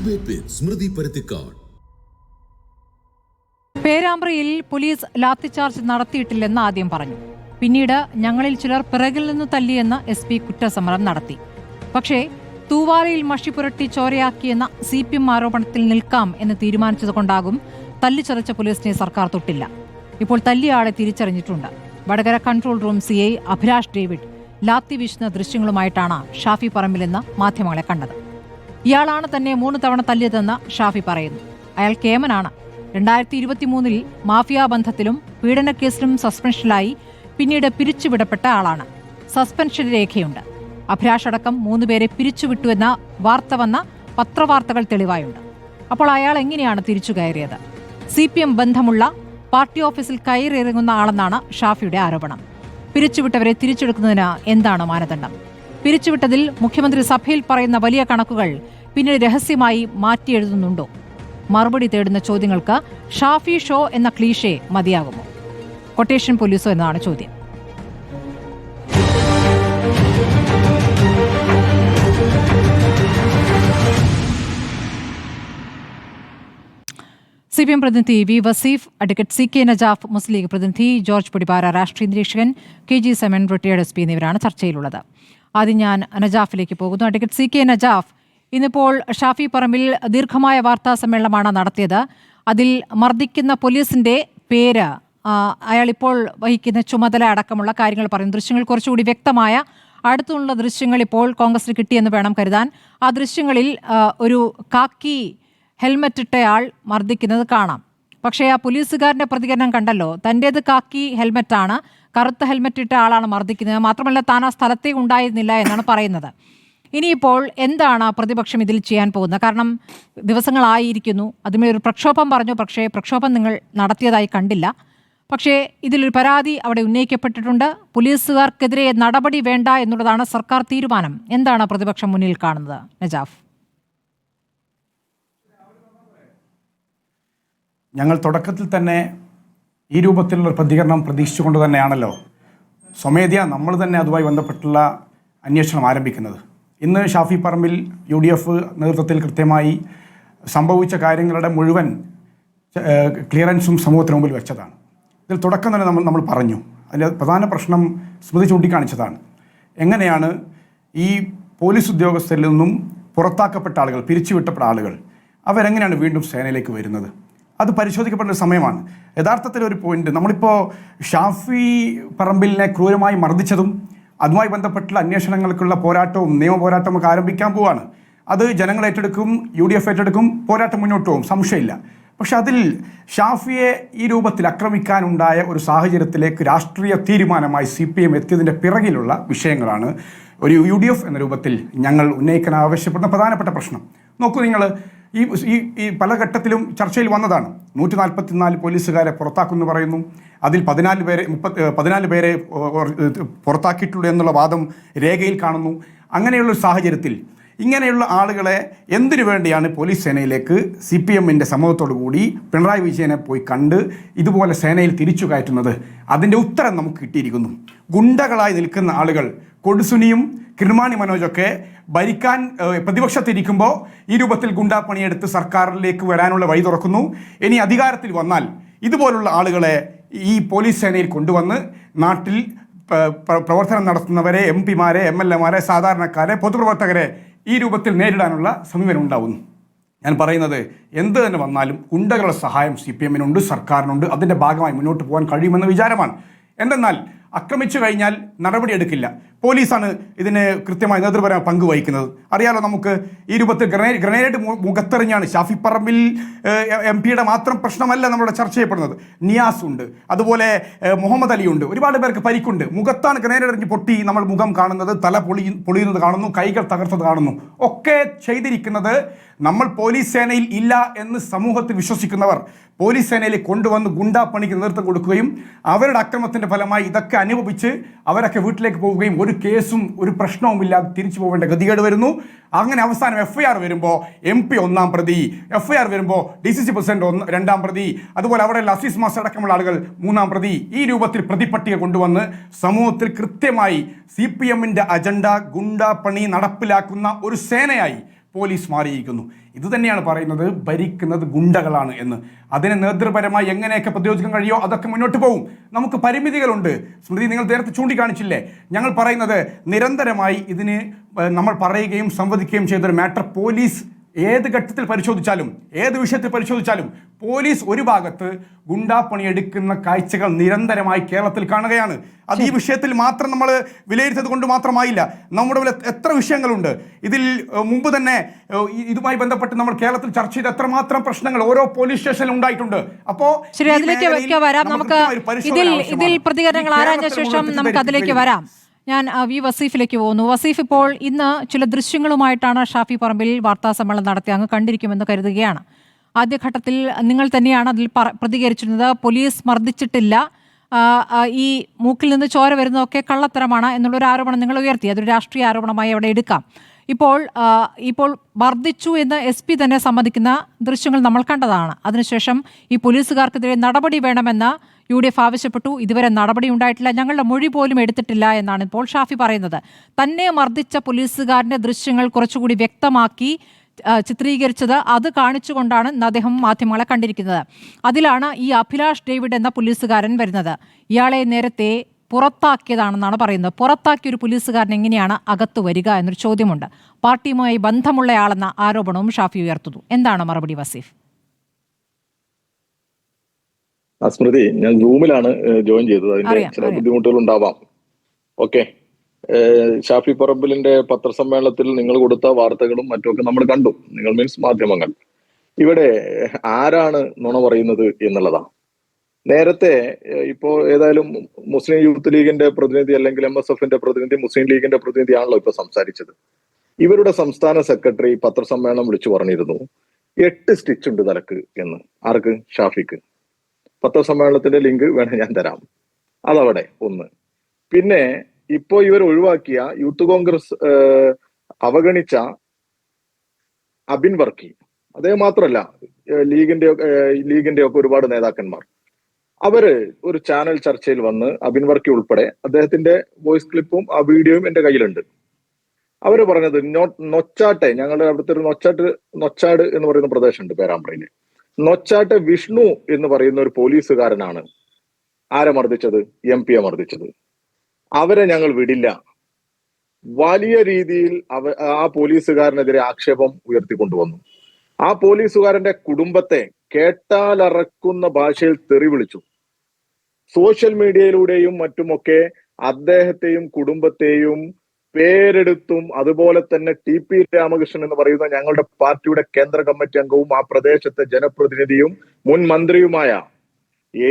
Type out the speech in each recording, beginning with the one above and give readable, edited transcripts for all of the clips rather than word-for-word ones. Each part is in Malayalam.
Debate with Smriti Paruthikkad. പേരാമ്പ്രയിൽ പോലീസ് ലാത്തിച്ചാർജ് നടത്തിയിട്ടില്ലെന്ന് ആദ്യം പറഞ്ഞു. പിന്നീട് ഞങ്ങളിൽ ചിലർ പിറകിൽ നിന്ന് തല്ലിയെന്ന് SP കുറ്റസമരം നടത്തി. പക്ഷേ തൂവാലയിൽ മഷി പുരട്ടി ചോരയാക്കിയെന്ന CPM ആരോപണത്തിൽ നിൽക്കാം എന്ന് തീരുമാനിച്ചതുകൊണ്ടാകും തല്ലിച്ചതച്ച പോലീസിനെ സർക്കാർ തൊട്ടില്ല. ഇപ്പോൾ തല്ലിയാളെ തിരിച്ചറിഞ്ഞിട്ടുണ്ട്. Vadakara control room CI Abhilash David lathi വീശുന്ന ദൃശ്യങ്ങളുമായിട്ടാണ് ഷാഫി പറമ്പിലെന്ന് മാധ്യമങ്ങളെ കണ്ടത്. ഇയാളാണ് തന്നെ 3 തവണ തല്ലിയതെന്ന് ഷാഫി പറയുന്നു. അയാൾ കേമനാണ്. 2023 മാഫിയ ബന്ധത്തിലും പീഡനക്കേസിലും സസ്പെൻഷനിലായി പിന്നീട് പിരിച്ചുവിടപ്പെട്ട ആളാണ്. സസ്പെൻഷൻ രേഖയുണ്ട്. അഭിലാഷ് അടക്കം 3 പേരെ പിരിച്ചുവിട്ടുവെന്ന വാർത്ത വന്ന പത്രവാർത്തകൾ തെളിവായുണ്ട്. അപ്പോൾ അയാൾ എങ്ങനെയാണ് തിരിച്ചു കയറിയത്? CPM ബന്ധമുള്ള പാർട്ടി ഓഫീസിൽ കയറിയിറങ്ങുന്ന ആളെന്നാണ് ഷാഫിയുടെ ആരോപണം. പിരിച്ചുവിട്ടവരെ തിരിച്ചെടുക്കുന്നതിന് എന്താണ് മാനദണ്ഡം? പിരിച്ചുവിട്ടതിൽ മുഖ്യമന്ത്രി സഭയിൽ പറയുന്ന വലിയ കണക്കുകൾ പിന്നീട് രഹസ്യമായി മാറ്റിയെഴുതുന്നുണ്ടോ? മറുപടി തേടുന്ന ചോദ്യങ്ങൾക്ക് ഷാഫി ഷോ എന്ന ക്ലീഷേ മതിയാകുമോ? കൊട്ടേഷൻ പോലീസോ എന്നതാണ് ചോദ്യം. CPM പ്രതിനിധി V Vaseef, advocate CK Najaf, Muslim League പ്രതിനിധി ജോർജ് പൊടിപാറ, രാഷ്ട്രീയ നിരീക്ഷകൻ KG സെമൻ, റിട്ടയേർഡ് SP എന്നിവരാണ് ചർച്ചയിലുള്ളത്. ആദ്യം ഞാൻ നജാഫിലേക്ക് പോകുന്നു. അഡ്വക്കേറ്റ് CK നജാഫ്, ഇന്നിപ്പോൾ ഷാഫി പറമ്പിൽ ദീർഘമായ വാർത്താ സമ്മേളനമാണ് നടത്തിയത്. അതിൽ മർദ്ദിക്കുന്ന പോലീസിന്റെ പേര്, അയാളിപ്പോൾ വഹിക്കുന്ന ചുമതല അടക്കമുള്ള കാര്യങ്ങൾ പറയുന്നു. ദൃശ്യങ്ങൾ കുറച്ചുകൂടി വ്യക്തമായ അടുത്തുള്ള ദൃശ്യങ്ങൾ ഇപ്പോൾ കോൺഗ്രസിന് കിട്ടിയെന്ന് വേണം കരുതാൻ. ആ ദൃശ്യങ്ങളിൽ ഒരു കാക്കി ഹെൽമറ്റ് ഇട്ടയാൾ മർദ്ദിക്കുന്നത് കാണാം. പക്ഷേ ആ പോലീസുകാരൻ്റെ പ്രതികരണം കണ്ടല്ലോ. തൻ്റേത് കാക്കി ഹെൽമറ്റാണ്, കറുത്ത ഹെൽമറ്റ് ഇട്ട ആളാണ് മർദ്ദിക്കുന്നത്. മാത്രമല്ല താൻ ആ സ്ഥലത്തേ ഉണ്ടായിരുന്നില്ല എന്നാണ് പറയുന്നത്. ഇനിയിപ്പോൾ എന്താണ് പ്രതിപക്ഷം ഇതിൽ ചെയ്യാൻ പോകുന്നത്? കാരണം ദിവസങ്ങളായിരിക്കുന്നു, അതിന്മേൽ ഒരു പ്രക്ഷോഭം പറഞ്ഞു. പക്ഷേ പ്രക്ഷോഭം നിങ്ങൾ നടത്തിയതായി കണ്ടില്ല. പക്ഷേ ഇതിലൊരു പരാതി അവിടെ ഉന്നയിക്കപ്പെട്ടിട്ടുണ്ട്. പോലീസുകാർക്കെതിരെ നടപടി വേണ്ട എന്നുള്ളതാണ് സർക്കാർ തീരുമാനം. എന്താണ് പ്രതിപക്ഷം മുന്നിൽ കാണുന്നത്? നജാഫ്. ഞങ്ങൾ തുടക്കത്തിൽ തന്നെ ഈ രൂപത്തിലുള്ള പ്രതികരണം പ്രതീക്ഷിച്ചുകൊണ്ട് തന്നെയാണല്ലോ സ്വമേധയാ നമ്മൾ തന്നെ അതുമായി ബന്ധപ്പെട്ടുള്ള അന്വേഷണം ആരംഭിക്കുന്നത്. ഇന്ന് ഷാഫി പറമ്പിൽ UDF നേതൃത്വത്തിൽ കൃത്യമായി സംഭവിച്ച കാര്യങ്ങളുടെ മുഴുവൻ ക്ലിയറൻസും സമൂഹത്തിന് മുമ്പിൽ വെച്ചതാണ്. ഇതിൽ തുടക്കം തന്നെ നമ്മൾ പറഞ്ഞു. അതിൻ്റെ പ്രധാന പ്രശ്നം സ്മൃതി ചൂണ്ടിക്കാണിച്ചതാണ്. എങ്ങനെയാണ് ഈ പോലീസ് ഉദ്യോഗസ്ഥരിൽ നിന്നും പുറത്താക്കപ്പെട്ട ആളുകൾ, പിരിച്ചുവിട്ടപ്പെട്ട ആളുകൾ, അവരെങ്ങനെയാണ് വീണ്ടും സേനയിലേക്ക് വരുന്നത്? അത് പരിശോധിക്കപ്പെട്ട ഒരു സമയമാണ്. യഥാർത്ഥത്തിൽ ഒരു പോയിന്റ്, നമ്മളിപ്പോൾ ഷാഫി പറമ്പിലിനെ ക്രൂരമായി മർദ്ദിച്ചതും അതുമായി ബന്ധപ്പെട്ടുള്ള അന്വേഷണങ്ങൾക്കുള്ള പോരാട്ടവും നിയമ പോരാട്ടവും ഒക്കെ ആരംഭിക്കാൻ പോവാണ്. അത് ജനങ്ങൾ ഏറ്റെടുക്കും, UDF ഏറ്റെടുക്കും, പോരാട്ടം മുന്നോട്ട് പോകും, സംശയമില്ല. പക്ഷെ അതിൽ ഷാഫിയെ ഈ രൂപത്തിൽ ആക്രമിക്കാനുണ്ടായ ഒരു സാഹചര്യത്തിലേക്ക് രാഷ്ട്രീയ തീരുമാനമായി CPM എത്തിയതിൻ്റെ പിറകിലുള്ള വിഷയങ്ങളാണ് ഒരു UDF എന്ന രൂപത്തിൽ ഞങ്ങൾ ഉന്നയിക്കാൻ ആവശ്യപ്പെടുന്ന പ്രധാനപ്പെട്ട പ്രശ്നം. നോക്കൂ, നിങ്ങൾ ഈ പല ഘട്ടത്തിലും ചർച്ചയിൽ വന്നതാണ്. 144 പോലീസുകാരെ പുറത്താക്കുമെന്ന് പറയുന്നു. അതിൽ 14 പേരെ പുറത്താക്കിയിട്ടുള്ളൂ എന്നുള്ള വാദം രേഖയിൽ കാണുന്നു. അങ്ങനെയുള്ളൊരു സാഹചര്യത്തിൽ ഇങ്ങനെയുള്ള ആളുകളെ എന്തിനു വേണ്ടിയാണ് പോലീസ് സേനയിലേക്ക് CPMൻ്റെ സമ്മതത്തോടു കൂടി പിണറായി വിജയനെ പോയി കണ്ട് ഇതുപോലെ സേനയിൽ തിരിച്ചു കയറ്റുന്നത്? അതിൻ്റെ ഉത്തരം നമുക്ക് കിട്ടിയിരിക്കുന്നു. ഗുണ്ടകളായി നിൽക്കുന്ന ആളുകൾ, കൊടുസുനിയും കിർമാണി മനോജൊക്കെ ഭരിക്കാൻ പ്രതിപക്ഷത്തിരിക്കുമ്പോൾ ഈ രൂപത്തിൽ ഗുണ്ടാ പണിയെടുത്ത് സർക്കാരിലേക്ക് വരാനുള്ള വഴി തുറക്കുന്നു. ഇനി അധികാരത്തിൽ വന്നാൽ ഇതുപോലുള്ള ആളുകളെ ഈ പോലീസ് സേനയിൽ കൊണ്ടുവന്ന് നാട്ടിൽ പ്രവർത്തനം നടത്തുന്നവരെ, MP മാരെ, MLA മാരെ, സാധാരണക്കാരെ, പൊതുപ്രവർത്തകരെ ഈ രൂപത്തിൽ നേരിടാനുള്ള സമീപനം ഉണ്ടാവുന്നു. ഞാൻ പറയുന്നത്, എന്ത് തന്നെ വന്നാലും ഗുണ്ടകളുടെ സഹായം CPMനുണ്ട്, സർക്കാരിനുണ്ട്. അതിൻ്റെ ഭാഗമായി മുന്നോട്ട് പോകാൻ കഴിയുമെന്ന വിചാരമാണ്. എന്തെന്നാൽ ആക്രമിച്ചു കഴിഞ്ഞാൽ നടപടിയെടുക്കില്ല. പോലീസാണ് ഇതിന് കൃത്യമായി നേതൃപരമായ പങ്ക് വഹിക്കുന്നത്. അറിയാലോ നമുക്ക്. ഈ രൂപത്തിൽ ഗ്രനേഡ് മുഖത്തെറിഞ്ഞാണ്. ഷാഫി പറമ്പിൽ MP മാത്രം പ്രശ്നമല്ല നമ്മളുടെ ചർച്ച ചെയ്യപ്പെടുന്നത്. നിയാസ് ഉണ്ട്, അതുപോലെ മുഹമ്മദ് അലിയുണ്ട്, ഒരുപാട് പേർക്ക് പരിക്കുണ്ട്. മുഖത്താണ് ഗ്രനേഡ് എറിഞ്ഞ് പൊട്ടി നമ്മൾ മുഖം കാണുന്നത്, തല പൊളിയുന്നത് കാണുന്നു, കൈകൾ തകർത്തത് കാണുന്നു. ഒക്കെ ചെയ്തിരിക്കുന്നത് നമ്മൾ പോലീസ് സേനയിൽ ഇല്ല എന്ന് സമൂഹത്തിൽ വിശ്വസിക്കുന്നവർ പോലീസ് സേനയിൽ കൊണ്ടുവന്ന് ഗുണ്ടാ പണിക്ക് നേതൃത്വം കൊടുക്കുകയും അവരുടെ അക്രമത്തിൻ്റെ ഫലമായി ഇതൊക്കെ അനുഭവിച്ച് അവരൊക്കെ വീട്ടിലേക്ക് പോവുകയും ഒരു കേസും ഒരു പ്രശ്നവുമില്ലാതെ തിരിച്ചു പോകേണ്ട ഗതികേട് വരുന്നു. അങ്ങനെ അവസാനം FIR വരുമ്പോൾ MP 1-ാം പ്രതി, FIR വരുമ്പോൾ DCC പ്രസിഡന്റ് 2-ാം പ്രതി, അതുപോലെ അവിടെയുള്ള അസീസ് മാസ്റ്റർ അടക്കമുള്ള ആളുകൾ 3-ാം പ്രതി. ഈ രൂപത്തിൽ പ്രതിപട്ടിക കൊണ്ടുവന്ന് സമൂഹത്തിൽ കൃത്യമായി CPMൻ്റെ അജണ്ട ഗുണ്ടാ പണി നടപ്പിലാക്കുന്ന ഒരു സേനയായി പോലീസ് മാറിയിരിക്കുന്നു. ഇത് തന്നെയാണ് പറയുന്നത്, ഭരിക്കുന്നത് ഗുണ്ടകളാണ് എന്ന്. അതിനെ നേതൃപരമായി എങ്ങനെയൊക്കെ പ്രതിരോധിക്കാൻ കഴിയോ അതൊക്കെ മുന്നോട്ട് പോകും. നമുക്ക് പരിമിതികളുണ്ട്. സ്മൃതി, നിങ്ങൾ നേരത്തെ ചൂണ്ടിക്കാണിച്ചില്ലേ, ഞങ്ങൾ പറയുന്നത് നിരന്തരമായി ഇതിന് നമ്മൾ പറയുകയും സംവദിക്കുകയും ചെയ്തൊരു മാറ്റർ പോലീസ് ഏത് ഘട്ടത്തിൽ പരിശോധിച്ചാലും ഏത് വിഷയത്തിൽ പരിശോധിച്ചാലും പോലീസ് ഒരു ഭാഗത്ത് ഗുണ്ടാപ്പണി എടുക്കുന്ന കാഴ്ചകൾ നിരന്തരമായി കേരളത്തിൽ കാണുകയാണ്. അത് ഈ വിഷയത്തിൽ മാത്രം നമ്മൾ വിലയിരുത്തിയത് കൊണ്ട് മാത്രമായില്ല. നമ്മുടെ എത്ര വിഷയങ്ങളുണ്ട് ഇതിൽ. മുമ്പ് തന്നെ ഇതുമായി ബന്ധപ്പെട്ട് നമ്മൾ കേരളത്തിൽ ചർച്ച ചെയ്ത എത്രമാത്രം പ്രശ്നങ്ങൾ ഓരോ പോലീസ് സ്റ്റേഷനിൽ ഉണ്ടായിട്ടുണ്ട്. അപ്പോൾ ശരി, അതിലേക്ക് വരാം. നമുക്ക് ഇതിൽ പ്രതികരണങ്ങൾ ആരാഞ്ഞ ശേഷം നമുക്ക് അതിലേക്ക് വരാം. ഞാൻ വി വസീഫിലേക്ക് പോകുന്നു. വസീഫ്, ഇപ്പോൾ ഇന്ന് ചില ദൃശ്യങ്ങളുമായിട്ടാണ് ഷാഫി പറമ്പിൽ വാർത്താ സമ്മേളനം നടത്തി. അങ്ങ് കണ്ടിരിക്കുമെന്ന് കരുതുകയാണ്. ആദ്യഘട്ടത്തിൽ നിങ്ങൾ തന്നെയാണ് അതിൽ പ്രതികരിച്ചിരുന്നത്. പോലീസ് മർദ്ദിച്ചിട്ടില്ല, ഈ മൂക്കിൽ നിന്ന് ചോര വരുന്നതൊക്കെ കള്ളത്തരമാണ് എന്നുള്ളൊരു ആരോപണം നിങ്ങൾ ഉയർത്തി. അതൊരു രാഷ്ട്രീയ ആരോപണമായി അവിടെ എടുക്കാം. ഇപ്പോൾ മർദ്ദിച്ചു എന്ന് SP തന്നെ സമ്മതിക്കുന്ന ദൃശ്യങ്ങൾ നമ്മൾ കണ്ടതാണ്. അതിനുശേഷം ഈ പോലീസുകാർക്കെതിരെ നടപടി വേണമെന്ന് UDF ആവശ്യപ്പെട്ടു. ഇതുവരെ നടപടി ഉണ്ടായിട്ടില്ല, ഞങ്ങളുടെ മൊഴി പോലും എടുത്തിട്ടില്ല എന്നാണ് ഇപ്പോൾ ഷാഫി പറയുന്നത്. തന്നെ മർദ്ദിച്ച പോലീസുകാരൻ്റെ ദൃശ്യങ്ങൾ കുറച്ചുകൂടി വ്യക്തമാക്കി ചിത്രീകരിച്ചത്, അത് കാണിച്ചുകൊണ്ടാണ് അദ്ദേഹം മാധ്യമങ്ങളെ കണ്ടിരിക്കുന്നത്. അതിലാണ് ഈ അഭിലാഷ് ഡേവിഡ് എന്ന പോലീസുകാരൻ വരുന്നത്. ഇയാളെ നേരത്തെ പുറത്താക്കിയതാണെന്നാണ് പറയുന്നത്. പുറത്താക്കിയ ഒരു പോലീസുകാരൻ എങ്ങനെയാണ് അകത്തു വരിക എന്നൊരു ചോദ്യമുണ്ട്. പാർട്ടിയുമായി ബന്ധമുള്ളയാളെന്ന ആരോപണവും ഷാഫി ഉയർത്തുന്നു. എന്താണ് മറുപടി വസീഫ്? സ്മൃതി, ഞാൻ സൂമിലാണ് ജോയിൻ ചെയ്തത്. അതിന്റെ ചില ബുദ്ധിമുട്ടുകൾ ഉണ്ടാവാം. ഓക്കെ, ഷാഫി പറമ്പിലിന്റെ പത്രസമ്മേളനത്തിൽ നിങ്ങൾ കൊടുത്ത വാർത്തകളും മറ്റുമൊക്കെ നമ്മൾ കണ്ടു. നിങ്ങൾ മീൻസ് മാധ്യമങ്ങൾ. ഇവിടെ ആരാണ് നുണ പറയുന്നത് എന്നുള്ളതാണ്. നേരത്തെ ഇപ്പോ ഏതായാലും മുസ്ലിം യൂത്ത് ലീഗിന്റെ പ്രതിനിധി അല്ലെങ്കിൽ MSFന്റെ പ്രതിനിധി മുസ്ലിം ലീഗിന്റെ പ്രതിനിധിയാണല്ലോ ഇപ്പൊ സംസാരിച്ചത്. ഇവരുടെ സംസ്ഥാന സെക്രട്ടറി പത്രസമ്മേളനം വിളിച്ചു പറഞ്ഞിരുന്നു 8 സ്റ്റിച്ച് ഉണ്ട് തലക്ക് എന്ന്. ആർക്ക്? ഷാഫിക്ക്. പത്രസമ്മേളനത്തിന്റെ ലിങ്ക് വേണേ ഞാൻ തരാം. അതവിടെ ഒന്ന്. പിന്നെ ഇപ്പോ ഇവർ ഒഴിവാക്കിയ യൂത്ത് കോൺഗ്രസ് അവഗണിച്ച അബിൻ വർക്കി, അതേ മാത്രമല്ല ലീഗിന്റെ ഒക്കെ ഒരുപാട് നേതാക്കന്മാർ, അവര് ഒരു ചാനൽ ചർച്ചയിൽ വന്ന് അബിൻ വർക്കി ഉൾപ്പെടെ അദ്ദേഹത്തിന്റെ വോയിസ് ക്ലിപ്പും ആ വീഡിയോയും എന്റെ കയ്യിലുണ്ട്. അവര് പറഞ്ഞത് നൊച്ചാട്ടെ, ഞങ്ങളുടെ അവിടുത്തെ ഒരു നൊച്ചാട് എന്ന് പറയുന്ന പ്രദേശമുണ്ട് പേരാമ്പ്രയില്. നൊച്ചാട്ടെ വിഷ്ണു എന്ന് പറയുന്ന ഒരു പോലീസുകാരനാണ് ആരെ മർദ്ദിച്ചത്? MP മർദ്ദിച്ചത്. അവരെ ഞങ്ങൾ വിടില്ല. വലിയ രീതിയിൽ ആ പോലീസുകാരനെതിരെ ആക്ഷേപം ഉയർത്തിക്കൊണ്ടുവന്നു. ആ പോലീസുകാരന്റെ കുടുംബത്തെ കേട്ടാലറക്കുന്ന ഭാഷയിൽ തെറി വിളിച്ചു. സോഷ്യൽ മീഡിയയിലൂടെയും മറ്റുമൊക്കെ അദ്ദേഹത്തെയും കുടുംബത്തെയും പേരെടുത്തും, അതുപോലെ തന്നെ TP രാമകൃഷ്ണൻ എന്ന് പറയുന്ന ഞങ്ങളുടെ പാർട്ടിയുടെ കേന്ദ്ര കമ്മിറ്റി അംഗവും ആ പ്രദേശത്തെ ജനപ്രതിനിധിയും മുൻ മന്ത്രിയുമായ,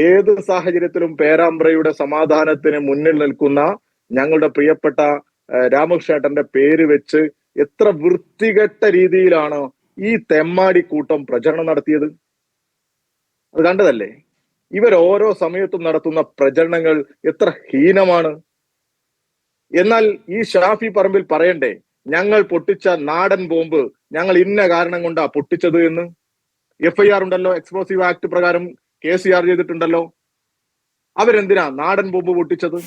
ഏത് സാഹചര്യത്തിലും പേരാമ്പ്രയുടെ സമാധാനത്തിന് മുന്നിൽ നിൽക്കുന്ന ഞങ്ങളുടെ പ്രിയപ്പെട്ട രാമകൃഷ്ണേട്ടന്റെ പേര് വെച്ച് എത്ര വൃത്തികെട്ട രീതിയിലാണ് ഈ തെമ്മാടി കൂട്ടം പ്രചരണം നടത്തിയത്. അത് കണ്ടതല്ലേ? ഇവർ ഓരോ സമയത്തും നടത്തുന്ന പ്രചരണങ്ങൾ എത്ര ഹീനമാണ്. എന്നാൽ ഈ ഷാഫി പറമ്പിൽ പറയണ്ടേ, ഞങ്ങൾ പൊട്ടിച്ച നാടൻ ബോംബ് ഞങ്ങൾ ഇന്ന കാരണം കൊണ്ടാ പൊട്ടിച്ചത് എന്ന്. FIR ഉണ്ടല്ലോ, എക്സ്പ്ലോസീവ് ആക്ട് പ്രകാരം കേസ് ചാർജ് ചെയ്തിട്ടുണ്ടല്ലോ. അവരെന്തിനാ നാടൻ ബോംബ് പൊട്ടിച്ചത്?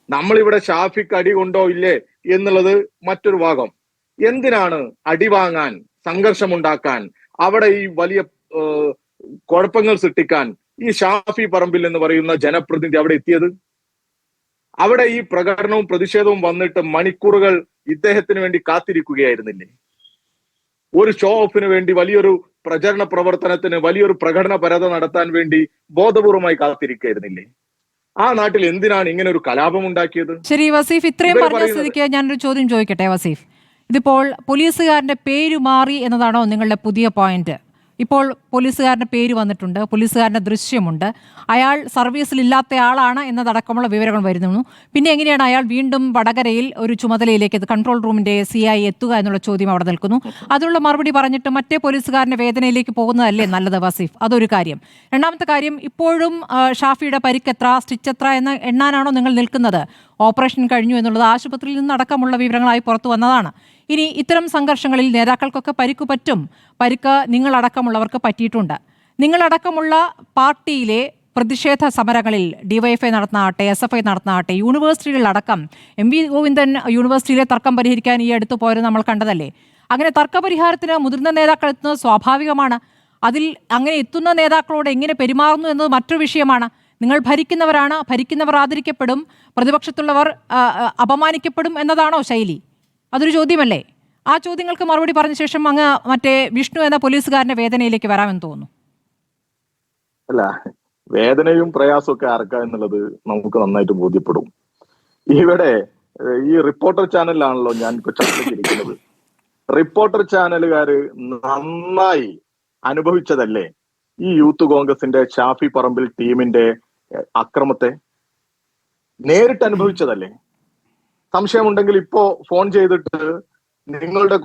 നമ്മളിവിടെ ഷാഫിക്ക് അടി കൊണ്ടോ ഇല്ലേ എന്നുള്ളത് മറ്റൊരു ഭാഗം. എന്തിനാണ് അടി വാങ്ങാൻ, സംഘർഷമുണ്ടാക്കാൻ, അവിടെ ഈ വലിയ കുഴപ്പങ്ങൾ സൃഷ്ടിക്കാൻ ഈ ഷാഫി പറമ്പിൽ എന്ന് പറയുന്ന ജനപ്രതിനിധി അവിടെ എത്തിയത്? അവിടെ ഈ പ്രകടനവും പ്രതിഷേധവും വന്നിട്ട് മണിക്കൂറുകൾ ഇദ്ദേഹത്തിന് വേണ്ടി കാത്തിരിക്കുകയായിരുന്നില്ലേ? ഒരു ഷോ ഓഫിന് വേണ്ടി, വലിയൊരു പ്രചരണ പ്രവർത്തനത്തിന്, വലിയൊരു പ്രകടനപരത നടത്താൻ വേണ്ടി ബോധപൂർവമായി കാത്തിരിക്കുകയായിരുന്നില്ലേ? ആ നാട്ടിൽ എന്തിനാണ് ഇങ്ങനെ ഒരു കലാപം ഉണ്ടാക്കിയത്? ശരി വസീഫ്, ഇത്രയും പറഞ്ഞ സ്ഥിതിക്ക് ഞാനൊരു ചോദ്യം ചോദിക്കട്ടെ വസീഫ്. ഇതിപ്പോൾ പോലീസുകാരന്റെ പേര് മാറി എന്നതാണോ നിങ്ങളുടെ പുതിയ പോയിന്റ്? ഇപ്പോൾ പോലീസുകാരൻ്റെ പേര് വന്നിട്ടുണ്ട്, പോലീസുകാരൻ്റെ ദൃശ്യമുണ്ട്, അയാൾ സർവീസിലില്ലാത്ത ആളാണ് എന്നതടക്കമുള്ള വിവരങ്ങൾ വരുന്നു. പിന്നെ എങ്ങനെയാണ് അയാൾ വീണ്ടും വടകരയിൽ ഒരു ചുമതലയിലേക്ക്, കൺട്രോൾ റൂമിൻ്റെ CI എത്തുക എന്നുള്ള ചോദ്യം അവിടെ നിൽക്കുന്നു. അതിനുള്ള മറുപടി പറഞ്ഞിട്ട് മറ്റേ പോലീസുകാരൻ്റെ വേദനയിലേക്ക് പോകുന്നതല്ലേ നല്ലത് വസീഫ്? അതൊരു കാര്യം. രണ്ടാമത്തെ കാര്യം, ഇപ്പോഴും ഷാഫിയുടെ പരിക്കെത്ര, സ്റ്റിച്ച് എത്ര എന്ന് എണ്ണാനാണോ നിങ്ങൾ നിൽക്കുന്നത്? ഓപ്പറേഷൻ കഴിഞ്ഞു എന്നുള്ളത് ആശുപത്രിയിൽ നിന്നടക്കമുള്ള വിവരങ്ങളായി പുറത്തു വന്നതാണ്. ഇനി ഇത്തരം സംഘർഷങ്ങളിൽ നേതാക്കൾക്കൊക്കെ പരിക്ക് പറ്റും. പരിക്ക് നിങ്ങളടക്കമുള്ളവർക്ക് പറ്റിയിട്ടുണ്ട്. നിങ്ങളടക്കമുള്ള പാർട്ടിയിലെ പ്രതിഷേധ സമരങ്ങളിൽ DYFI നടത്തുന്നതാകട്ടെ, SFI നടത്തുന്നതാകട്ടെ, യൂണിവേഴ്സിറ്റികളിലടക്കം MV ഗോവിന്ദൻ യൂണിവേഴ്സിറ്റിയിലെ തർക്കം പരിഹരിക്കാൻ ഈ അടുത്ത് പോയത് നമ്മൾ കണ്ടതല്ലേ? അങ്ങനെ തർക്കപരിഹാരത്തിന് മുതിർന്ന നേതാക്കൾ എത്തുന്നത് സ്വാഭാവികമാണ്. അതിൽ അങ്ങനെ എത്തുന്ന നേതാക്കളോട് എങ്ങനെ പെരുമാറുന്നു എന്നത് മറ്റൊരു വിഷയമാണ്. നിങ്ങൾ ഭരിക്കുന്നവരാണ്, ഭരിക്കുന്നവർ ആദരിക്കപ്പെടും, പ്രതിപക്ഷത്തുള്ളവർ അപമാനിക്കപ്പെടും എന്നതാണോ ശൈലി? അതൊരു ചോദ്യമല്ലേ? ആ ചോദ്യങ്ങൾക്ക് മറുപടി പറഞ്ഞ ശേഷം അങ്ങ് മറ്റേ വിഷ്ണു എന്ന പോലീസുകാരന്റെ വേദനയിലേക്ക് വരാമെന്ന് തോന്നുന്നു. അല്ല, വേദനയും പ്രയാസവും ഒക്കെ ആർക്കാ എന്നുള്ളത് നമുക്ക് നന്നായിട്ട് ബോധ്യപ്പെടും. ഇവിടെ ഈ റിപ്പോർട്ടർ ചാനലിലാണല്ലോ ഞാൻ ഇപ്പൊ ചർച്ചയ്ക്കിരിക്കുന്നത്. റിപ്പോർട്ടർ ചാനലുകാര് നന്നായി അനുഭവിച്ചതല്ലേ ഈ യൂത്ത് കോൺഗ്രസിന്റെ ഷാഫി പറമ്പിൽ ടീമിന്റെ അക്രമത്തെ? നേരിട്ട് അനുഭവിച്ചതല്ലേ? സംശയമുണ്ടെങ്കിൽ ഇപ്പോ ഫോൺ ചെയ്തിട്ട് നിങ്ങളുടെ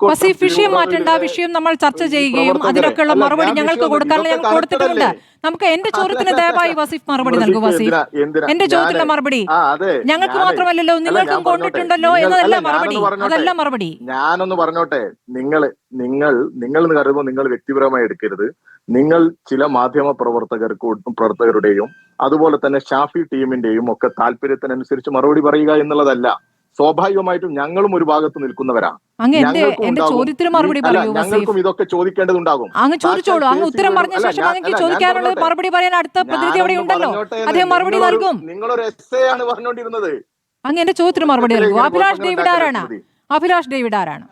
വസീഫ് വിഷയം മാറ്റേണ്ട, വിഷയം നമ്മൾ ചർച്ച ചെയ്യുകയും അതിനൊക്കെയുള്ള മറുപടി ഞങ്ങൾക്ക് കൊടുക്കാനുള്ള ഞങ്ങൾ കൊടുത്തിട്ടുണ്ട്. നമുക്ക് എന്റെ ചോദ്യത്തിന് ദയവായി വസീഫ് മറുപടി നൽകൂ. വസീഫ്, എന്റെ ചോദ്യത്തിന്റെ മറുപടി ഞങ്ങൾക്ക് മാത്രമല്ലല്ലോ നിങ്ങൾക്കും കൊണ്ടിട്ടുണ്ടല്ലോ എന്നതല്ല മറുപടി, അതല്ല മറുപടി. ഞാനൊന്ന് പറഞ്ഞോട്ടെ, നിങ്ങൾ എന്ന് കരുതുമ്പോൾ നിങ്ങൾ വ്യക്തിപരമായി എടുക്കരുത്. നിങ്ങൾ ചില മാധ്യമ പ്രവർത്തകരുടെയും അതുപോലെ തന്നെ ഷാഫി ടീമിന്റെയും ഒക്കെ താല്പര്യത്തിനനുസരിച്ച് മറുപടി പറയുക എന്നുള്ളതല്ല. സ്വാഭാവികമായിട്ടും ഞങ്ങളും ഒരു ഭാഗത്ത് നിൽക്കുന്നവരാ. ഞങ്ങൾക്കും ഇതൊക്കെ ചോദിക്കേണ്ടതുണ്ടാകും. അങ്ങ് ചോദിച്ചോളൂ. അങ്ങ് ഉത്തരം പറഞ്ഞ ശേഷം അങ്ങ് ചോദിക്കാനുള്ളത് മറുപടി പറയാൻ അടുത്ത പ്രതിനിധി അവിടെ ഉണ്ടല്ലോ, അദ്ദേഹം മറുപടി നൽകും. നിങ്ങളൊരു എസ്സേ ആണ് പറഞ്ഞുകൊണ്ടിരുന്നത്. അങ്ങ് എന്റെ ചോദ്യത്തിന് മറുപടി നൽകും. അഭിലാഷ് ഡേവിഡ് ആരാണ്? അഭിലാഷ് ഡേവിഡ് ആരാണ്?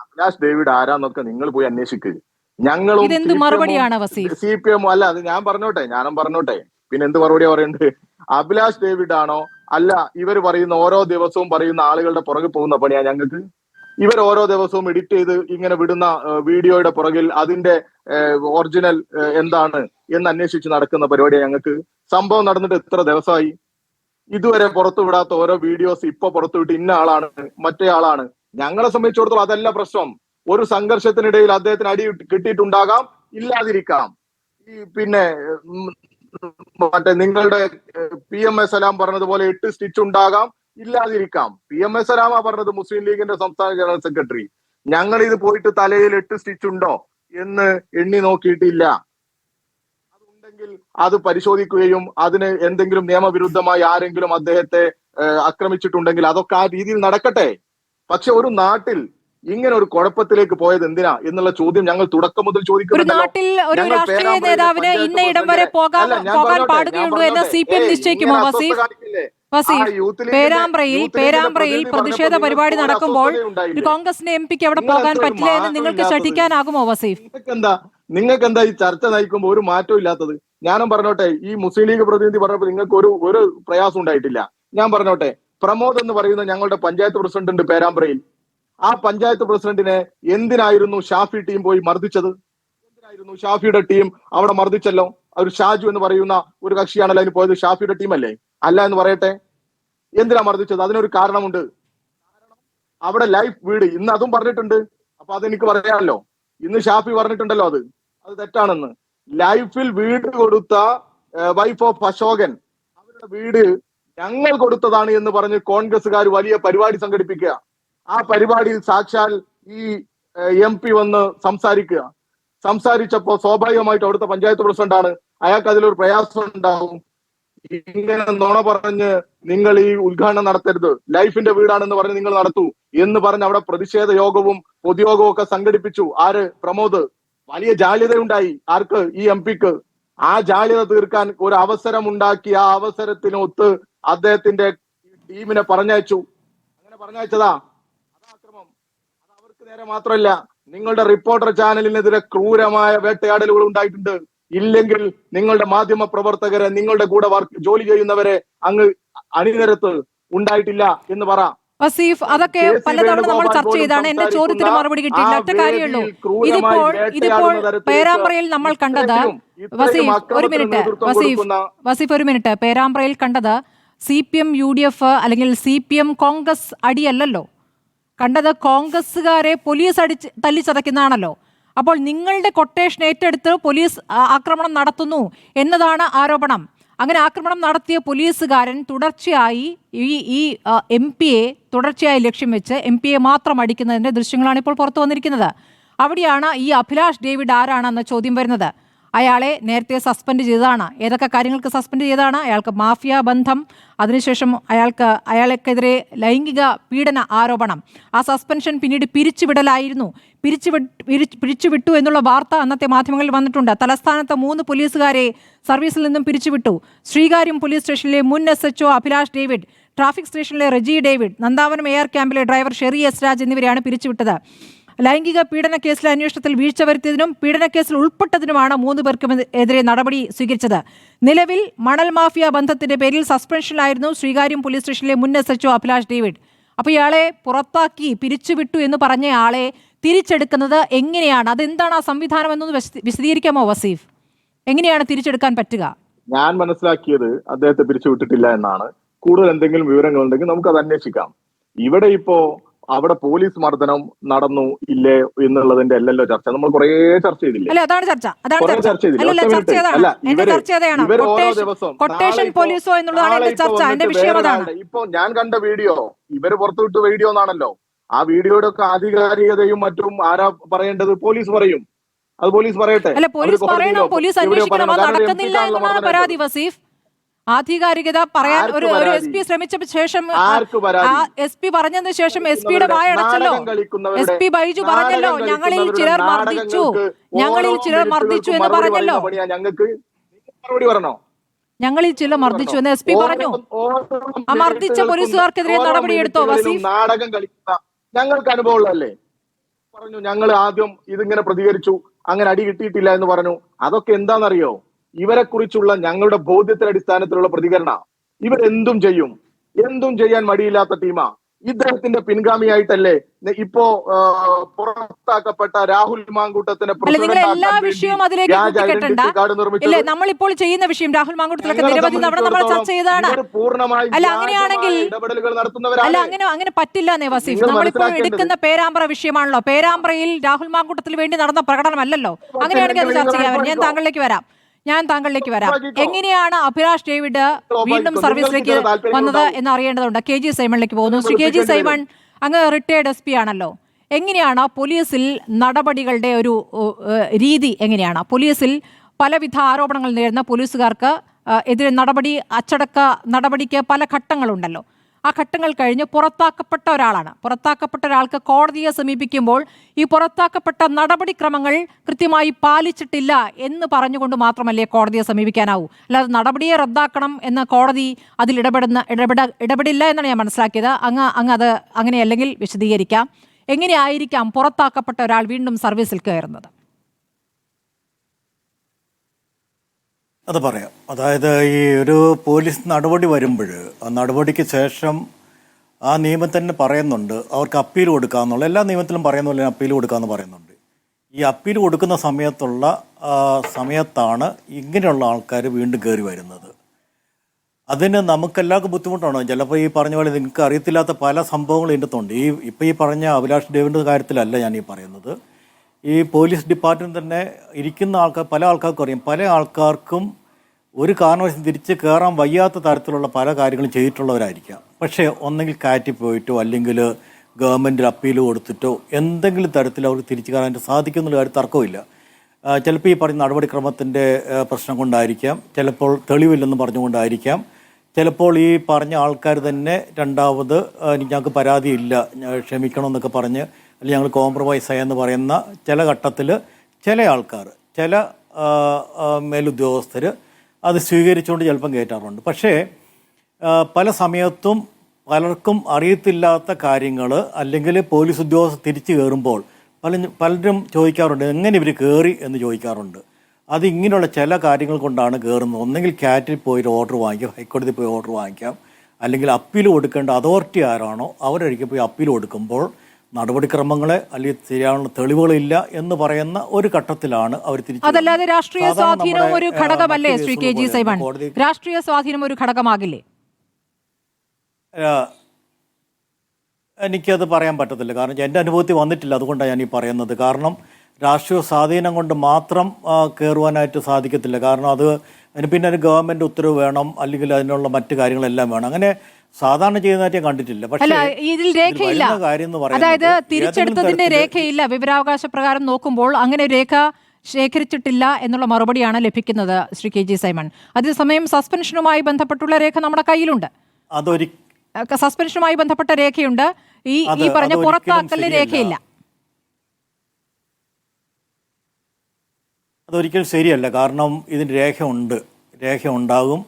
അഭിലാഷ് ഡേവിഡ് ആരാന്നൊക്കെ നിങ്ങൾ പോയി അന്വേഷിക്കുക. ഞങ്ങളും ഇതെന്ത് മറുപടിയാണ് വസീഫ്? CPM അല്ല, അത് ഞാനും പറഞ്ഞോട്ടെ. പിന്നെ എന്ത് മറുപടിയാ പറയണ്ടത്? അഭിലാഷ് ഡേവിഡ് ആണോ? അല്ല, ഇവർ പറയുന്ന ഓരോ ദിവസവും പറയുന്ന ആളുകളുടെ പുറകെ പോകുന്ന പണിയാ ഞങ്ങൾക്ക്. ഇവർ ഓരോ ദിവസവും എഡിറ്റ് ചെയ്ത് ഇങ്ങനെ വിടുന്ന വീഡിയോയുടെ പുറകിൽ അതിന്റെ ഒറിജിനൽ എന്താണ് എന്ന് അന്വേഷിച്ച് നടക്കുന്ന പരിപാടിയാണ് ഞങ്ങൾക്ക്. സംഭവം നടന്നിട്ട് എത്ര ദിവസമായി? ഇതുവരെ പുറത്തു വിടാത്ത ഓരോ വീഡിയോസ് ഇപ്പൊ പുറത്തുവിട്ട് ഇന്ന ആളാണ് മറ്റേ ആളാണ്. ഞങ്ങളെ സംബന്ധിച്ചിടത്തോളം അതല്ല പ്രശ്നം. ഒരു സംഘർഷത്തിനിടയിൽ അദ്ദേഹത്തിന് അടി കിട്ടിയിട്ടുണ്ടാകാം, ഇല്ലാതിരിക്കാം. പിന്നെ മറ്റേ നിങ്ങളുടെ PMA സലാം പറഞ്ഞതുപോലെ 8 സ്റ്റിച്ച് ഉണ്ടാകാം, ഇല്ലാതിരിക്കാം. PMA സലാമാ പറഞ്ഞത്, മുസ്ലിം ലീഗിന്റെ സംസ്ഥാന ജനറൽ സെക്രട്ടറി. ഞങ്ങൾ ഇത് പോയിട്ട് തലയിൽ 8 സ്റ്റിച്ച് ഉണ്ടോ എന്ന് എണ്ണി നോക്കിയിട്ടില്ല. അതുണ്ടെങ്കിൽ അത് പരിശോധിക്കുകയും അതിന് എന്തെങ്കിലും നിയമവിരുദ്ധമായി ആരെങ്കിലും അദ്ദേഹത്തെ ആക്രമിച്ചിട്ടുണ്ടെങ്കിൽ അതൊക്കെ ആ രീതിയിൽ നടക്കട്ടെ. പക്ഷെ ഒരു നാട്ടിൽ ഇങ്ങനെ ഒരു കുഴപ്പത്തിലേക്ക് പോയത് എന്തിനാ എന്നുള്ള ചോദ്യം ഞങ്ങൾ തുടക്കം മുതൽ ചോദിക്കുന്നുണ്ട്. നാട്ടിൽ ഒരു രാഷ്ട്രീയ നേതാവിന് ഇന്ന ഇടം വരെ പോകാൻ പാടുകയുള്ളൂ എന്ന് CPM നിശ്ചയിക്കുമോ വസീഫ്? പേരാമ്പ്രയിൽ പ്രതിഷേധ പരിപാടി നടക്കുമ്പോൾ ഒരു കോൺഗ്രസിന്റെ MP അവിടെ പോകാൻ പറ്റില്ല എന്ന് നിങ്ങൾക്ക് ശഠിക്കാനാകുമോ വസീഫ്? നിങ്ങൾക്ക് എന്താ ഈ ചർച്ച നയിക്കുമ്പോൾ ഒരു മാറ്റവും ഇല്ലാത്തത്? ഞാനും പറഞ്ഞോട്ടെ, ഈ മുസ്ലിം ലീഗ് പ്രതിനിധി പറഞ്ഞപ്പോൾ നിങ്ങൾക്ക് ഒരു പ്രയാസം ഉണ്ടായിട്ടില്ല. ഞാൻ പറഞ്ഞോട്ടെ, പ്രമോദ് എന്ന് പറയുന്ന ഞങ്ങളുടെ പഞ്ചായത്ത് പ്രസിഡന്റ് ഉണ്ട് പേരാമ്പ്രയിൽ. ആ പഞ്ചായത്ത് പ്രസിഡന്റിനെ എന്തിനായിരുന്നു ഷാഫി ടീം പോയി മർദ്ദിച്ചത്? എന്തിനായിരുന്നു ഷാഫിയുടെ ടീം അവിടെ മർദ്ദിച്ചല്ലോ? ഒരു ഷാജു എന്ന് പറയുന്ന ഒരു കക്ഷിയാണല്ലോ അതിന് പോയത്. ഷാഫിയുടെ ടീം അല്ലേ? അല്ല എന്ന് പറയട്ടെ. എന്തിനാ മർദ്ദിച്ചത്? അതിനൊരു കാരണമുണ്ട്. അവിടെ ലൈഫ് വീട് ഇന്ന് അതും പറഞ്ഞിട്ടുണ്ട്. അപ്പൊ അതെനിക്ക് പറയാമല്ലോ. ഇന്ന് ഷാഫി പറഞ്ഞിട്ടുണ്ടല്ലോ അത് തെറ്റാണെന്ന്. ലൈഫിൽ വീട് കൊടുത്ത വൈഫ് ഓഫ് അശോകൻ, അവരുടെ വീട് ഞങ്ങൾ കൊടുത്തതാണ് എന്ന് പറഞ്ഞ് കോൺഗ്രസ്സുകാർ വലിയ പരിപാടി സംഘടിപ്പിക്കുക. ആ പരിപാടിയിൽ സാക്ഷാൽ ഈ MP വന്ന് സംസാരിച്ചപ്പോ സ്വാഭാവികമായിട്ട് അവിടുത്തെ പഞ്ചായത്ത് പ്രസിഡന്റാണ്, അയാൾക്ക് അതിലൊരു പ്രയാസം ഉണ്ടാവും. ഇങ്ങനെ നുണ പറഞ്ഞ് നിങ്ങൾ ഈ ഉദ്ഘാടനം നടത്തരുത്, ലൈഫിന്റെ വീടാണെന്ന് പറഞ്ഞ് നിങ്ങൾ നടത്തൂ എന്ന് പറഞ്ഞ് അവിടെ പ്രതിഷേധ യോഗവും പൊതുയോഗവും ഒക്കെ സംഘടിപ്പിച്ചു. ആര്? പ്രമോദ്. വലിയ ജാള്യതയുണ്ടായി. ആർക്ക്? ഈ MP-ക്ക്. ആ ജാള്യത തീർക്കാൻ ഒരു അവസരം ഉണ്ടാക്കി. ആ അവസരത്തിനൊത്ത് അദ്ദേഹത്തിന്റെ ടീമിനെ പറഞ്ഞയച്ചു. അങ്ങനെ പറഞ്ഞയച്ചതാ. അതാക്രമം. അത് അവർക്ക് നേരെ മാത്രമല്ല, നിങ്ങളുടെ റിപ്പോർട്ടർ ചാനലിനെതിരെ ക്രൂരമായ വേട്ടയാടലുകൾ ഉണ്ടായിട്ടുണ്ട്. ഇല്ലെങ്കിൽ നിങ്ങളുടെ മാധ്യമ പ്രവർത്തകരെ, നിങ്ങളുടെ കൂടെ ജോലി ചെയ്യുന്നവരെ അങ്ങ് അണിനിരത്ത് ഉണ്ടായിട്ടില്ല എന്ന് പറ. വസീഫ്, അതൊക്കെ പലതവണ നമ്മൾ ചർച്ച ചെയ്താണ്. എന്റെ ചോദ്യത്തിന് മറുപടി കിട്ടിയില്ല. ഒറ്റ കാര്യമുള്ളൂ, ഇതിപ്പോൾ പേരാമ്പ്രയിൽ നമ്മൾ കണ്ടത്, വസീഫ് ഒരു മിനിറ്റ്, പേരാമ്പ്രയിൽ കണ്ടത് CPM UDF അല്ലെങ്കിൽ CPM കോൺഗ്രസ് അടിയല്ലല്ലോ കണ്ടത്, കോൺഗ്രസ്സുകാരെ പോലീസ് തല്ലിച്ചതയ്ക്കുന്നതാണല്ലോ. അപ്പോൾ നിങ്ങളുടെ കൊട്ടേഷൻ ഏറ്റെടുത്ത് പോലീസ് ആക്രമണം നടത്തുന്നു എന്നതാണ് ആരോപണം. അങ്ങനെ ആക്രമണം നടത്തിയ പോലീസുകാരൻ തുടർച്ചയായി ഈ MP-യെ തുടർച്ചയായി ലക്ഷ്യം വെച്ച് MP-യെ മാത്രം അടിക്കുന്നതിൻ്റെ ദൃശ്യങ്ങളാണ് ഇപ്പോൾ പുറത്തു വന്നിരിക്കുന്നത്. അവിടെയാണ് ഈ അഭിലാഷ് ഡേവിഡ് ആരാണെന്ന ചോദ്യം വരുന്നത്. അയാളെ നേരത്തെ സസ്പെൻഡ് ചെയ്തതാണ്. ഏതൊക്കെ കാര്യങ്ങൾക്ക് സസ്പെൻഡ് ചെയ്തതാണ്? അയാൾക്ക് മാഫിയ ബന്ധം, അതിനുശേഷം അയാൾക്കെതിരെ ലൈംഗിക പീഡന ആരോപണം. ആ സസ്പെൻഷൻ പിന്നീട് പിരിച്ചുവിടലായിരുന്നു. പിരിച്ചുവിട്ടു എന്നുള്ള വാർത്ത അന്നത്തെ മാധ്യമങ്ങളിൽ വന്നിട്ടുണ്ട്. തലസ്ഥാനത്ത് 3 പോലീസുകാരെ സർവീസിൽ നിന്നും പിരിച്ചുവിട്ടു. ശ്രീകാര്യം പോലീസ് സ്റ്റേഷനിലെ മുൻ SHO അഭിലാഷ് ഡേവിഡ്, ട്രാഫിക് സ്റ്റേഷനിലെ റെജി ഡേവിഡ്, നന്ദാവനം എയർ ക്യാമ്പിലെ ഡ്രൈവർ ഷെറി എസ് രാജ് എന്നിവരെയാണ് പിരിച്ചുവിട്ടത്. ലൈംഗിക പീഡന കേസിലെ അന്വേഷണത്തിൽ വീഴ്ച വരുത്തിയതിനും പീഡനക്കേസിൽ ഉൾപ്പെട്ടതിനുമാണ് 3 പേർക്കും എതിരെ നടപടി സ്വീകരിച്ചത്. നിലവിൽ മണൽ മാഫിയ ബന്ധത്തിന്റെ പേരിൽ സസ്പെൻഷനിലായിരുന്നു ശ്രീകാര്യം പോലീസ് സ്റ്റേഷനിലെ മുൻ SHO അഭിലാഷ് ഡേവിഡ്. അപ്പോൾ ഇയാളെ പുറത്താക്കി പിരിച്ചുവിട്ടു എന്ന് പറഞ്ഞ ആളെ തിരിച്ചെടുക്കുന്നത് എങ്ങനെയാണ്? അതെന്താണ് ആ സംവിധാനം എന്നൊന്ന് വിശദീകരിക്കാമോ വസീഫ്? എങ്ങനെയാണ് തിരിച്ചെടുക്കാൻ പറ്റുക? ഞാൻ മനസ്സിലാക്കിയത് അദ്ദേഹത്തെ പിരിച്ചുവിട്ടിട്ടില്ല എന്നാണ്. കൂടുതൽ എന്തെങ്കിലും വിവരങ്ങൾ ഉണ്ടെങ്കിൽ നമുക്ക് അത് അന്വേഷിക്കാം. ഇവിടെ ഇപ്പോ അവിടെ പോലീസ് മർദ്ദനം നടന്നു ഇല്ലേ എന്നുള്ളതിന്റെ അല്ലല്ലോ ചർച്ച. നമ്മൾ കുറേ ചർച്ച ചെയ്തില്ലേ? ഇപ്പൊ ഞാൻ കണ്ട വീഡിയോ ഇവര് പുറത്തുവിട്ട വീഡിയോ എന്നാണല്ലോ. ആ വീഡിയോയുടെ ഒക്കെ ആധികാരികതയും മറ്റും ആരാ പറയേണ്ടത്? പോലീസ് പറയും. അത് പോലീസ് പറയട്ടെ. പരാതി വസീഫ് ആധികാരികത പറയാൻ ഒരു SP ശ്രമിച്ച ശേഷം SP പറഞ്ഞതിന് ശേഷം SPയുടെ വായടച്ചല്ലോ. SP ബൈജു പറഞ്ഞല്ലോ, ഞങ്ങളിൽ ചിലർ മർദ്ദിച്ചു എന്ന് പറഞ്ഞല്ലോ. ഞങ്ങളിൽ ചിലർ മർദ്ദിച്ചു എന്ന് SP പറഞ്ഞു. ആ മർദ്ദിച്ച പോലീസുകാർക്കെതിരെ നടപടിയെടുത്തോ വസീഫ്? നാടകം കളിക്കുന്ന ഞങ്ങൾക്ക് അനുഭവമുള്ളതല്ലേ പറഞ്ഞു. ഞങ്ങൾ ആദ്യം ഇതിങ്ങനെ പ്രതികരിച്ചു, അങ്ങനെ അടി കിട്ടിയിട്ടില്ല എന്ന് പറഞ്ഞു. അതൊക്കെ എന്താണെന്നറിയോ? ഇവരെ കുറിച്ചുള്ള ഞങ്ങളുടെ ബോധ്യത്തിന്റെ അടിസ്ഥാനത്തിലുള്ള പ്രതികരണ. ഇവരെന്തും ചെയ്യും, എന്തും ചെയ്യാൻ മടിയില്ലാത്ത ടീമാ. ഇദ്ദേഹത്തിന്റെ പിൻഗാമിയായിട്ടല്ലേ ഇപ്പോ പുറത്താക്കപ്പെട്ട രാഹുൽ മാങ്കൂട്ടത്തിനെ എല്ലാ വിഷയവും അതിലേക്ക് ഇല്ലേ? നമ്മളിപ്പോൾ ചെയ്യുന്ന വിഷയം രാഹുൽ മാങ്കൂട്ടത്തിലൊക്കെ നിരവധി തവണ നമ്മൾ ചർച്ച ചെയ്തതാണ്. അല്ല അങ്ങനെയാണെങ്കിൽ അങ്ങനെ പറ്റില്ല എന്നേ വസീഫ്. നമ്മളിപ്പോൾ എടുക്കുന്ന പേരാമ്പ്ര വിഷയമാണല്ലോ. പേരാമ്പ്രയിൽ രാഹുൽ മാങ്കൂട്ടത്തിന് വേണ്ടി നടന്ന പ്രകടനമല്ലല്ലോ. അങ്ങനെയാണെങ്കിൽ അത് ചർച്ച ചെയ്യാൻ ഞാൻ താങ്കളിലേക്ക് വരാം. എങ്ങനെയാണ് അഭിലാഷ് ഡേവിഡ് വീണ്ടും സർവീസിലേക്ക് വന്നത് എന്ന് അറിയേണ്ടതുണ്ട്. KG സൈമണിലേക്ക് പോകുന്നു. ശ്രീ KG സൈമൺ, അങ്ങ് റിട്ടയർഡ് SP ആണല്ലോ. എങ്ങനെയാണ് പോലീസിൽ നടപടികളുടെ ഒരു രീതി? എങ്ങനെയാണ് പോലീസിൽ പലവിധ ആരോപണങ്ങൾ നേരിടുന്ന പോലീസുകാർക്ക് എതിരെ അച്ചടക്ക നടപടിക്ക് പല ഘട്ടങ്ങളുണ്ടല്ലോ. ആ ഘട്ടങ്ങൾ കഴിഞ്ഞ് പുറത്താക്കപ്പെട്ട ഒരാൾക്ക് കോടതിയെ സമീപിക്കുമ്പോൾ ഈ പുറത്താക്കപ്പെട്ട നടപടിക്രമങ്ങൾ കൃത്യമായി പാലിച്ചിട്ടില്ല എന്ന് പറഞ്ഞുകൊണ്ട് മാത്രമല്ലേ കോടതിയെ സമീപിക്കാനാവൂ? അല്ലാതെ നടപടിയെ റദ്ദാക്കണം എന്ന് കോടതി അതിൽ ഇടപെടില്ല എന്നാണ് ഞാൻ മനസ്സിലാക്കിയത്. അങ്ങ് അത് അങ്ങനെയല്ലെങ്കിൽ വിശദീകരിക്കാം. എങ്ങനെയായിരിക്കാം പുറത്താക്കപ്പെട്ട ഒരാൾ വീണ്ടും സർവീസിൽ കയറുന്നത്? അത് പറയാം. അതായത് ഈ ഒരു പോലീസ് നടപടി വരുമ്പോൾ ആ നടപടിക്ക് ശേഷം ആ നിയമം തന്നെ പറയുന്നുണ്ട് അവർക്ക് അപ്പീൽ കൊടുക്കാമെന്നുള്ള. എല്ലാ നിയമത്തിലും പറയുന്ന പോലെ അപ്പീൽ കൊടുക്കാമെന്ന് പറയുന്നുണ്ട്. ഈ അപ്പീൽ കൊടുക്കുന്ന സമയത്താണ് ഇങ്ങനെയുള്ള ആൾക്കാർ വീണ്ടും കയറി വരുന്നത്. അതിന് നമുക്കെല്ലാവർക്കും ബുദ്ധിമുട്ടാണ്. ചിലപ്പോൾ ഈ പറഞ്ഞ പോലെ നിങ്ങൾക്ക് അറിയത്തില്ലാത്ത പല സംഭവങ്ങളും ഇതിൻ്റെ അകത്തുണ്ട്. ഇപ്പോൾ ഈ പറഞ്ഞ അഭിലാഷ് ഡേവിഡിൻ്റെ കാര്യത്തിലല്ല ഞാൻ ഈ പറയുന്നത്. ഈ പോലീസ് ഡിപ്പാർട്ട്മെൻറ്റ് തന്നെ ഇരിക്കുന്ന പല ആൾക്കാർക്കും അറിയാം. പല ആൾക്കാർക്കും ഒരു കാരണവശാലും തിരിച്ച് കയറാൻ വയ്യാത്ത തരത്തിലുള്ള പല കാര്യങ്ങളും ചെയ്തിട്ടുള്ളവരായിരിക്കാം. പക്ഷേ ഒന്നെങ്കിൽ കാറ്റി പോയിട്ടോ അല്ലെങ്കിൽ ഗവൺമെൻറ്റിൽ അപ്പീൽ കൊടുത്തിട്ടോ എന്തെങ്കിലും തരത്തിൽ അവർക്ക് തിരിച്ചു കയറാൻ സാധിക്കുന്നുള്ള കാര്യം തർക്കമില്ല. ചിലപ്പോൾ ഈ പറഞ്ഞ നടപടിക്രമത്തിൻ്റെ പ്രശ്നം കൊണ്ടായിരിക്കാം, ചിലപ്പോൾ തെളിവില്ലെന്ന് പറഞ്ഞുകൊണ്ടായിരിക്കാം, ചിലപ്പോൾ ഈ പറഞ്ഞ ആൾക്കാർ തന്നെ രണ്ടാമത് ഞങ്ങൾക്ക് പരാതിയില്ല ക്ഷമിക്കണമെന്നൊക്കെ പറഞ്ഞ് അല്ലെങ്കിൽ ഞങ്ങൾ കോംപ്രമൈസ് ആയെന്ന് പറയുന്ന ചില ഘട്ടത്തിൽ ചില ആൾക്കാർ, ചില മേലുദ്യോഗസ്ഥർ അത് സ്വീകരിച്ചുകൊണ്ട് ചിലപ്പം കയറ്റാറുണ്ട്. പക്ഷേ പല സമയത്തും പലർക്കും അറിയത്തില്ലാത്ത കാര്യങ്ങൾ അല്ലെങ്കിൽ പോലീസ് ഉദ്യോഗസ്ഥർ തിരിച്ചു കയറുമ്പോൾ പലരും ചോദിക്കാറുണ്ട് എങ്ങനെ ഇവർ കയറി എന്ന് ചോദിക്കാറുണ്ട്. അത് ഇങ്ങനെയുള്ള ചില കാര്യങ്ങൾ കൊണ്ടാണ് കയറുന്നത്. ഒന്നെങ്കിൽ കാറ്റിൽ പോയി ഓർഡർ വാങ്ങിക്കാം, ഹൈക്കോടതിയിൽ പോയി ഓർഡർ വാങ്ങിക്കാം, അല്ലെങ്കിൽ അപ്പീൽ കൊടുക്കേണ്ട അതോറിറ്റി ആരാണോ അവരൊരിക്കൽ പോയി അപ്പീൽ കൊടുക്കുമ്പോൾ നടപടിക്രമങ്ങളെ അല്ലെങ്കിൽ ശരിയാനുള്ള തെളിവുകളില്ല എന്ന് പറയുന്ന ഒരു ഘട്ടത്തിലാണ് അവർ തിരിച്ചു. അതല്ലാതെ രാഷ്ട്രീയ സ്വാധീനം ഒരു ഘടകമല്ലേ ശ്രീ KG സൈമൺ? രാഷ്ട്രീയ സ്വാധീനം ഒരു ഘടകമാകില്ലേ? എനിക്കത് പറയാൻ പറ്റത്തില്ല. കാരണം എൻ്റെ അനുഭവത്തിൽ വന്നിട്ടില്ല. അതുകൊണ്ടാണ് ഞാൻ ഈ പറയുന്നത്. കാരണം രാഷ്ട്രീയ സ്വാധീനം കൊണ്ട് മാത്രം കയറുവാനായിട്ട് സാധിക്കത്തില്ല. കാരണം അതിന് പിന്നെ ഒരു ഗവൺമെൻറ് ഉത്തരവ് വേണം, അല്ലെങ്കിൽ അതിനുള്ള മറ്റു കാര്യങ്ങളെല്ലാം വേണം. അങ്ങനെ സാധാരണ ചെയ്യുന്നതായിട്ട് ഞാൻ കണ്ടിട്ടില്ല. പക്ഷേ ഇതിൽ രേഖയില്ല. അതായത് തിരിച്ചെടുത്തതിന്റെ രേഖയില്ല. വിവരാവകാശ പ്രകാരം നോക്കുമ്പോൾ അങ്ങനെ രേഖ ശേഖരിച്ചിട്ടില്ല എന്നുള്ള മറുപടിയാണ് ലഭിക്കുന്നത് ശ്രീ കെ ജി സൈമൺ. അതേസമയം സസ്പെൻഷനുമായി ബന്ധപ്പെട്ടുള്ള രേഖ നമ്മുടെ കയ്യിലുണ്ട്. സസ്പെൻഷനുമായി ബന്ധപ്പെട്ട രേഖയുണ്ട്. ഈ പറഞ്ഞ പുറത്താക്കലിന് രേഖയില്ല. അതൊരിക്കലും ശരിയല്ല. കാരണം ഇതിന് രേഖ ഉണ്ടാകും,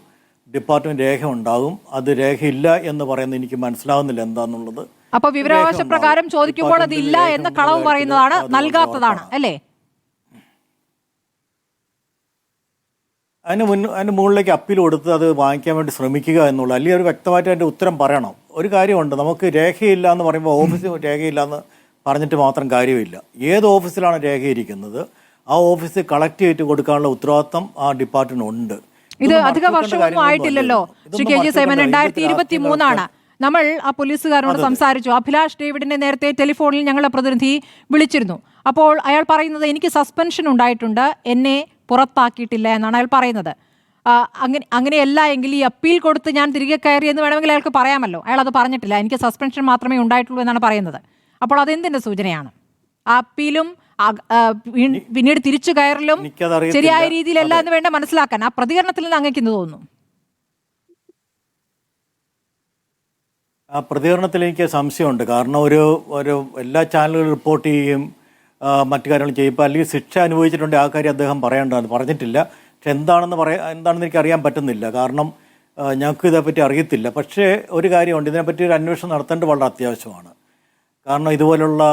ഡിപ്പാർട്ട്മെന്റ് രേഖ ഉണ്ടാകും. അത് രേഖയില്ല എന്ന് പറയുന്നത് എനിക്ക് മനസ്സിലാവുന്നില്ല എന്താന്നുള്ളത്. അപ്പൊ വിവരാവകാശ പ്രകാരം ചോദിക്കുമ്പോൾ അതില്ല എന്ന് കളവ് പറയുന്നതാണ്, നൽകാത്തതാണ് അല്ലേ? അതിന് മുകളിലേക്ക് അപ്പീൽ കൊടുത്ത് അത് വാങ്ങിക്കാൻ വേണ്ടി ശ്രമിക്കുക എന്നുള്ളത്, അല്ലെങ്കിൽ ഒരു വ്യക്തമായിട്ട് അതിൻ്റെ ഉത്തരം പറയണം. ഒരു കാര്യമുണ്ട്, നമുക്ക് രേഖയില്ല എന്ന് പറയുമ്പോൾ ഓഫീസിൽ രേഖയില്ല എന്ന് പറഞ്ഞിട്ട് മാത്രം കാര്യമില്ല. ഏത് ഓഫീസിലാണ് രേഖയിരിക്കുന്നത് ആ ഓഫീസിൽ കളക്ട് ചെയ്തിട്ട് കൊടുക്കാനുള്ള ഉത്തരവാദിത്തം ആ ഡിപ്പാർട്ട്മെന്റ് ഉണ്ട്. ഇത് അധിക വർഷമൊന്നും ആയിട്ടില്ലല്ലോ ശ്രീ കെ ജി സൈമൺ. 2023 നമ്മൾ ആ പോലീസുകാരനോട് സംസാരിച്ചു. അഭിലാഷ് ഡേവിഡിനെ നേരത്തെ ടെലിഫോണിൽ ഞങ്ങളുടെ പ്രതിനിധി വിളിച്ചിരുന്നു. അപ്പോൾ അയാൾ പറയുന്നത് എനിക്ക് സസ്പെൻഷൻ ഉണ്ടായിട്ടുണ്ട്, എന്നെ പുറത്താക്കിയിട്ടില്ല എന്നാണ് അയാൾ പറയുന്നത്. അങ്ങനെയല്ല എങ്കിൽ ഈ അപ്പീൽ കൊടുത്ത് ഞാൻ തിരികെ കയറി എന്ന് വേണമെങ്കിൽ അയാൾക്ക് പറയാമല്ലോ. അയാൾ അത് പറഞ്ഞിട്ടില്ല, എനിക്ക് സസ്പെൻഷൻ മാത്രമേ ഉണ്ടായിട്ടുള്ളൂ എന്നാണ് പറയുന്നത്. അപ്പോൾ അതെന്തിൻ്റെ സൂചനയാണ്? ആ അപ്പീലും പിന്നീട് തിരിച്ചു കയറലും ശരിയായ രീതിയിലല്ല എന്ന് വേണ്ട മനസ്സിലാക്കാൻ. ആ പ്രതികരണത്തിൽ നിന്ന് അങ്ങേക്ക് തോന്നുന്നു. ആ പ്രതികരണത്തിൽ എനിക്ക് സംശയമുണ്ട്. കാരണം ഒരു എല്ലാ ചാനലുകളും റിപ്പോർട്ട് ചെയ്യുകയും മറ്റു കാര്യങ്ങൾ ചെയ്യുമ്പോൾ അല്ലെങ്കിൽ ശിക്ഷ അനുഭവിച്ചിട്ടുണ്ടെങ്കിൽ ആ കാര്യം അദ്ദേഹം പറയേണ്ടതാണ്. പറഞ്ഞിട്ടില്ല. പക്ഷെ എന്താണെന്ന് എനിക്ക് അറിയാൻ പറ്റുന്നില്ല. കാരണം ഞങ്ങൾക്ക് ഇതേപ്പറ്റി അറിയത്തില്ല. പക്ഷേ ഒരു കാര്യമുണ്ട്, ഇതിനെപ്പറ്റി ഒരു അന്വേഷണം നടത്തേണ്ടത് വളരെ അത്യാവശ്യമാണ്. കാരണം ഇതുപോലുള്ള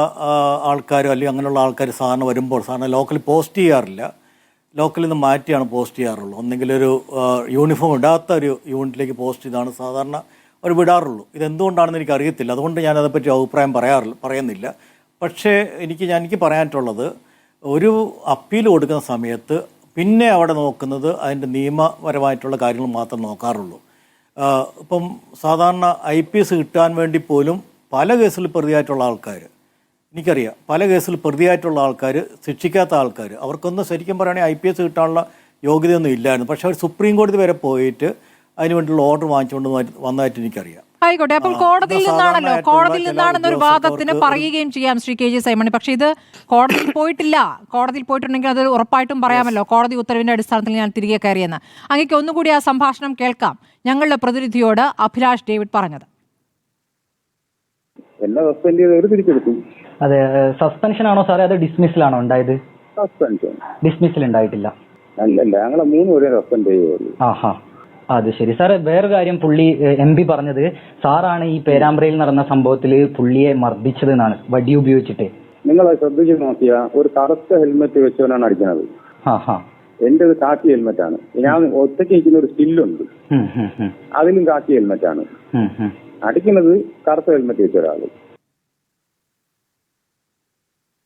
ആൾക്കാരോ അല്ലെങ്കിൽ അങ്ങനെയുള്ള ആൾക്കാർ സാധാരണ വരുമ്പോൾ സാധാരണ ലോക്കലിൽ പോസ്റ്റ് ചെയ്യാറില്ല. ലോക്കലിൽ നിന്ന് മാറ്റിയാണ് പോസ്റ്റ് ചെയ്യാറുള്ളൂ. ഒന്നെങ്കിൽ ഒരു യൂണിഫോം ഇടാത്ത ഒരു യൂണിറ്റിലേക്ക് പോസ്റ്റ് ചെയ്താണ് സാധാരണ അവർ വിടാറുള്ളൂ. ഇതെന്തുകൊണ്ടാണെന്ന് എനിക്ക് അറിയത്തില്ല. അതുകൊണ്ട് ഞാനതേപ്പറ്റി അഭിപ്രായം പറയുന്നില്ല. പക്ഷേ എനിക്ക് പറയാനായിട്ടുള്ളത്, ഒരു അപ്പീൽ കൊടുക്കുന്ന സമയത്ത് പിന്നെ അവിടെ നോക്കുന്നത് അതിൻ്റെ നിയമപരമായിട്ടുള്ള കാര്യങ്ങൾ മാത്രം നോക്കാറുള്ളൂ. ഇപ്പം സാധാരണ IPS കിട്ടാൻ വേണ്ടി പോലും പല കേസിൽ പ്രതിയായിട്ടുള്ള ആൾക്കാർ, എനിക്കറിയാം, പല കേസിൽ പ്രതിയായിട്ടുള്ള ആൾക്കാർ, ശിക്ഷിക്കാത്ത ആൾക്കാർ, അവർക്കൊന്നും ശരിക്കും പറയുകയാണെങ്കിൽ IPS കിട്ടാനുള്ള യോഗ്യതയൊന്നും ഇല്ലായിരുന്നു. പക്ഷെ അവർ സുപ്രീം കോടതി വരെ പോയിട്ട് അതിന് വേണ്ടിയുള്ള ഓർഡർ വാങ്ങിച്ചുകൊണ്ട് വന്നതായിട്ട് എനിക്കറിയാം. ആയിക്കോട്ടെ. അപ്പോൾ കോടതിയിൽ നിന്നാണെന്നൊരു വാദത്തിന് പറയുകയും ചെയ്യാം ശ്രീ കെ ജി സൈമൺ. പക്ഷേ ഇത് കോടതിയിൽ പോയിട്ടില്ല. കോടതിയിൽ പോയിട്ടുണ്ടെങ്കിൽ അത് ഉറപ്പായിട്ടും പറയാമല്ലോ, കോടതി ഉത്തരവിന്റെ അടിസ്ഥാനത്തിൽ ഞാൻ തിരികെ കയറിയെന്ന്. അങ്ങേക്ക് ഒന്നുകൂടി ആ സംഭാഷണം കേൾക്കാം. ഞങ്ങളുടെ പ്രതിനിധിയോട് അഭിലാഷ് ഡേവിഡ് പറഞ്ഞത്. എന്നെ സസ്പെൻഡ് ചെയ്തവർ തിരിച്ചെടുത്തു. അതെ, സസ്പെൻഷൻ ആണോ സാറേ അത് ഡിസ്മിസിലാണോ ഉണ്ടായത്? സസ്പെൻഷൻ. ഡിസ്മിസിൽ ഉണ്ടായിട്ടില്ല. അല്ലല്ല, ഞങ്ങളെ 3 പേരെ സസ്പെൻഡ് ചെയ്യുള്ളൂ. ആഹാ, അത് ശരി. സാറേ വേറൊരു കാര്യം, പുള്ളി MP പറഞ്ഞത് സാറാണ് ഈ പേരാമ്പ്രയിൽ നടന്ന സംഭവത്തിൽ പുള്ളിയെ മർദ്ദിച്ചത് എന്നാണ്, വടി ഉപയോഗിച്ചിട്ട്. നിങ്ങൾ ശ്രദ്ധിച്ച് നോക്കിയാ ഒരു കറുത്ത ഹെൽമെറ്റ് വെച്ചവനാണ് അടിക്കുന്നത്. എന്റെ ഒരു കാക്കി ഹെൽമെറ്റ് ആണ്. ഞാൻ ഒറ്റയ്ക്ക് ഇരിക്കുന്ന ഒരു സ്റ്റില്ലുണ്ട്, അതിലും കാക്കി ഹെൽമെറ്റ് ആണ്. അടിക്കുന്നത് കറുത്ത ഹെൽമെറ്റ് വെച്ച ഒരാള്.